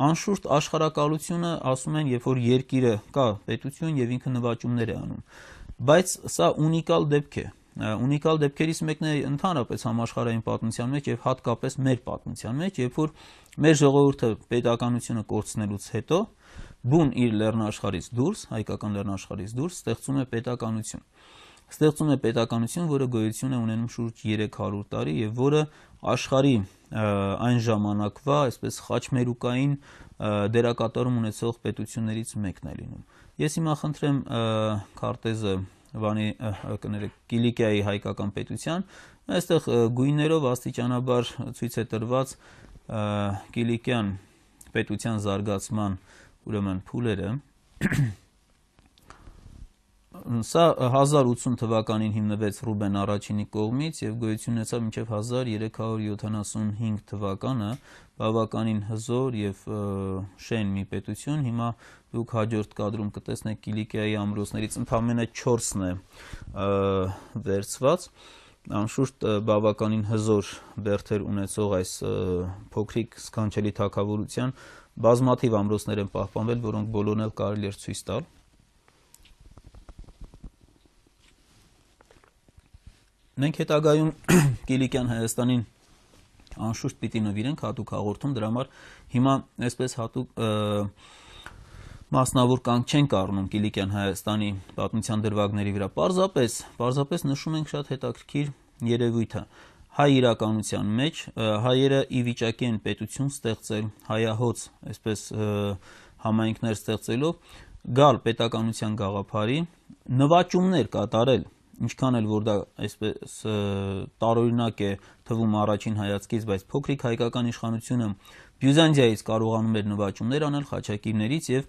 Անշուշտ աշխարհակալությունը ասում են, երբ որ երկիրը կա պետություն եւ ինքը նվաճումներ է անում։ Բայց սա ունիկալ դեպք է։ Ունիկալ դեպքերից մեկն է ընդհանրապես համաշխարհային պատմության մեջ եւ հատկապես մեր պատմության մեջ, երբ որ մեր ժողովուրդը պետականությունը կորցնելուց հետո բուն իր լեռնաշխարհից դուրս, հայկական լեռնաշխարհից դուրս ստեղծում է պետականություն։ Ստեղծում է պետականություն, որը գոյություն է ունենում շուրջ 300 տարի եւ որը աշխարհի այն ժամանակվա այսպես խաչմերուկային դերակատարում ունեցող պետություններից մեկն է լինում։ Ես հիմա խնդրեմ քարտեզը Կիլիկիայի հայկական պետության, այստեղ գույներով աստիճանաբար ցույց է տրված Կիլիկյան պետության զարգացման ուրեմն փուլերը։ Սա 1080 թվականին հիմնվեց Ռուբեն առաջինի կողմից եւ գոյություն ունեցավ մինչեւ 1375 թվականը, բավականին հզոր եւ շեն մի պետություն։ Հիմա դուք հաջորդ կադրում կտեսնեք Կիլիկիայի ամրոցներից ընդամենը 4-ն է վերցված։ Անշուշտ բավականին հզոր բերդեր ունեցող այս փոքրիկ սքանչելի թագավորության բազմաթիվ ամրոցներ են պահպանվել, որոնք բոլորն էլ կարելի է ցույց տալ։ Մենք հետագայում Կիլիկյան Հայաստանին անշուշտ պիտի նվիրենք հատուկ հաղորդում, դրա համար հիմա այսպես հատուկ մասնավոր կանգ չենք առնում Կիլիկյան Հայաստանի պատմության դրվագների վրա։ Պարզապես նշում ենք շատ հետաքրքիր երևույթը։ Հայ իրականության մեջ հայերը ի վիճակի են պետություն ստեղծել, հայահոց այսպես համայնքներ ստեղծելով, գալ պետականության գաղափարի, նվաճումներ կատարել, ինչքան էլ որ դա այսպես տարօրինակ է թվում առաջին հայացքից, բայց փոքրիկ հայկական իշխանությունը Բյուզանդիայից կարողանում էր նվաճումներ անել խաչակիրներից եւ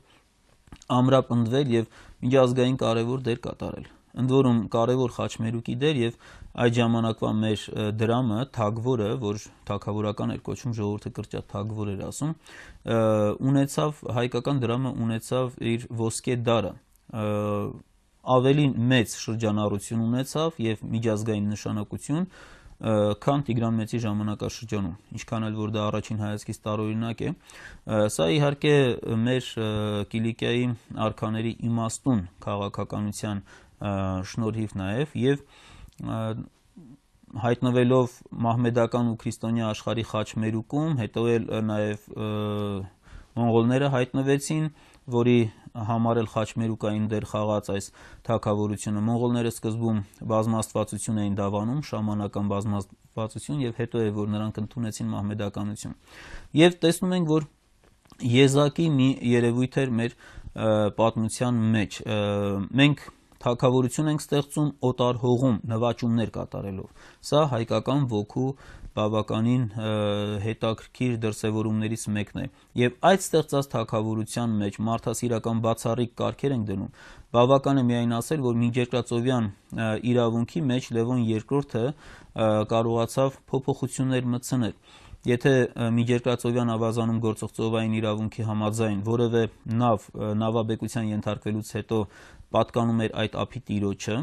ամրապնդվել եւ միջազգային կարևոր դեր կատարել։ Ընդ որում կարևոր խաչմերուկի դեր եւ այդ ժամանակվա մեր դրամը, թագվորը, որ թագավորական էր կոչվում, ժողովուրդը կրճատ թագվոր էր ասում, ունեցավ հայկական դրամը ունեցավ իր ոսկե դարը, ավելի մեծ շրջանառություն ունեցավ եւ միջազգային նշանակություն, քան Տիգրան Մեծի ժամանակաշրջանում, ինչքան էլ որ դա առաջին հայացքից տարօրինակ է։ Սա իհարկե մեր Կիլիկիայի արքաների իմաստուն քաղաքականության շնորհիվ նաեւ եւ հայտնվելով մահմեդական ու քրիստոնյա աշխարհի խաչմերուկում, հետո էլ նաեւ մոնղոլները հայտնվեցին, որի համար էլ խաչմերուկային դեր խաղաց այս թագավորությունը։ Մոնղոլները սկզբում բազմաստվածություն էին դավանում, շամանական բազմաստվածություն, եւ հետո է որ նրանք ընդունեցին մահմեդականություն։ Եվ տեսնում ենք, որ եզակի մի երևույթ էր մեր պատմության մեջ։ Մենք թագավորություն ենք ստեղծում օտար հողում նվաճումներ կատարելով։ Սա հայկական ոգու բավականին հետաքրքիր դրսևորումներից մեկն է։ Եվ այդ ստեղծած թագավորության մեջ մարդասիրական բացառիկ կարգեր ենք դնում։ Բավական է միայն ասել, որ միջերկրածովյան իրավունքի մեջ Լևոն II-ը կարողացավ փոփոխություններ մտցնել։ Եթե միջերկրածովյան ավազանում գործող ծովային իրավունքի համաձայն որևէ նավաբեկության ենթարկվելուց հետո պատկանում էր այդ ափի տիրոջը,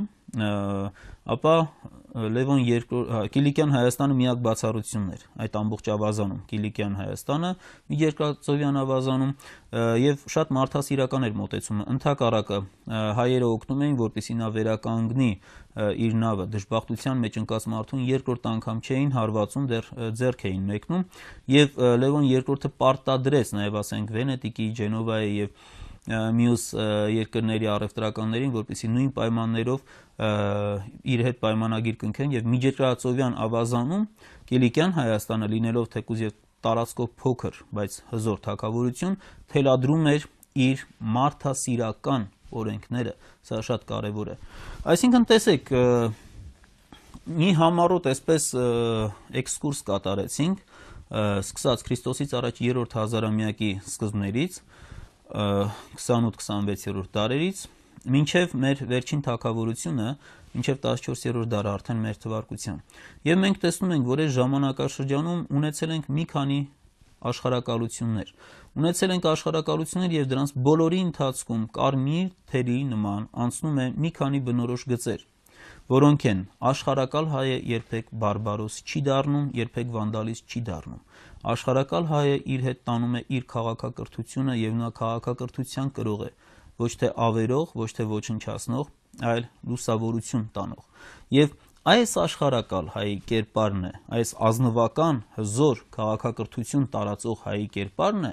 ապա Լևոն II Կիլիկյան Հայաստանը միակ բացառությունն էր այդ ամբողջ ավազանում, Կիլիկյան Հայաստանը միջերկրածովյան ավազանում, եւ շատ մարդասիրական էր մոտեցումը։ Ընդհակառակը հայերը օգնում էին, որպեսզի նա վերականգնի իր նավը, դժբախտության մեջ ընկած մարդուն երկրորդ անգամ չէին հարվածում, դեռ ձեռք էին մեկնում, եւ Լևոն II-ը պարտադրեց նաեւ ասենք Վենետիկի, Ջենովայի եւ մյուս երկրների առևտրականներին, որպեսզի նույն պայմաններով իր հետ պայմանագիր կնքեն եւ միջերկրածովյան ավազանում Կիլիկյան Հայաստանը լինելով թեկուզ եւ տարածքով փոքր, բայց հզոր թագավորություն, թելադրում էր իր մարդասիրական օրենքները։ Սա շատ կարեւոր է։ Այսինքն տեսեք, մի համառոտ այսպես էքսկուրս կատարեցինք, սկսած Քրիստոսից առաջ 3-րդ հազարամյակի սկզբներից 28-26-րդ դարերից մինչև մեր վերջին թագավորությունը, մինչև 14-րդ դարը արդեն մեր թվարկությամբ։ Եվ մենք տեսնում ենք, որ այս ժամանակաշրջանում ունեցել ենք մի քանի աշխարհակալություններ։ Ունեցել ենք աշխարհակալություններ եւ դրանց բոլորի ընթացքում կարմիր թերի նման անցնում է մի քանի բնորոշ գծեր, որոնք են աշխարհակալ հայը երբեք բարբարոս չի դառնում, երբեք վանդալիստ չի դառնում։ Աշխարհակալ հայը իր հետ տանում է իր քաղաքակրթությունը եւ նա քաղաքակրթության կրող է, ոչ թե ավերող, ոչ թե ոչնչացնող, այլ լուսավորություն տանող։ Եվ այս աշխարհակալ հայի կերպարն է, այս ազնվական հզոր քաղաքակրթություն տարածող հայի կերպարն է,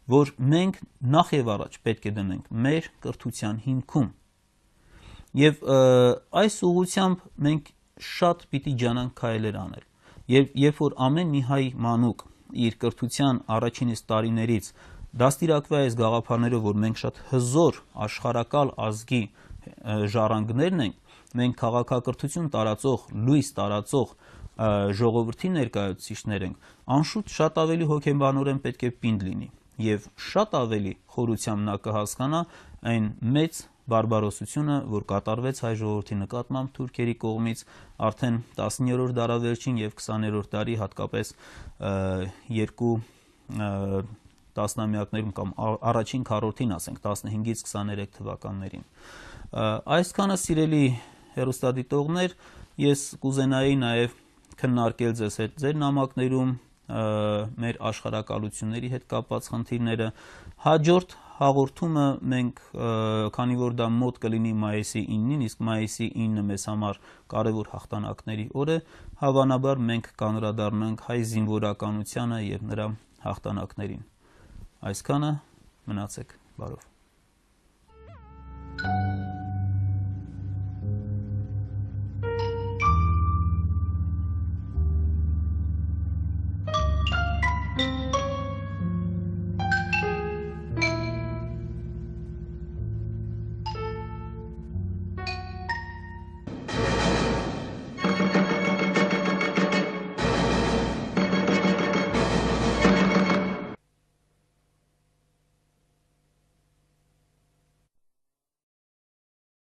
որ մենք նախ եւ առաջ պետք է դնենք մեր կրթության հիմքում։ Եվ այս ուղղությամբ մենք շատ պիտի ջանանք քայլեր անել։ Երբ որ ամեն մի հայ մանուկ իր կրթության առաջին իսկ տարիներից դաստիարակվի այս գաղափարներով, որ մենք շատ հզոր աշխարհակալ ազգի ժառանգներն ենք, մենք քաղաքակրթություն տարածող, լույս տարածող ժողովրդի ներկայացուցիչներ ենք, անշուտ շատ ավելի հոգեբանորեն պետք է պինդ լինի եւ շատ ավելի խորությամբ նա կհասկանա այն մեծ բարբարոսությունը, որ կատարվեց հայ ժողովրդի նկատմամբ թուրքերի կողմից արդեն 19-րդ դարավերջին եւ 20-րդ դարի հատկապես երկու տասնամյակներում կամ առաջին քառորդին, ասենք 15-ից 23 թվականներին։ Այսքանը սիրելի հեռուստադիտողներ, ես կուզենայի նաև քննարկել ձեզ հետ ձեր նամակներում մեր աշխարհակալությունների հետ կապված խնդիրները։ Հաջորդ հաղորդումը մենք, քանի որ դա մոտ կլինի մայիսի 9-ին, իսկ մայիսի 9-ը մեզ համար կարևոր հաղթանակների օր է, հավանաբար մենք կանդրադառնանք հայ զինվորականությանը եւ նրա հաղթանակներին։ Այսքանը, մնացեք բարով։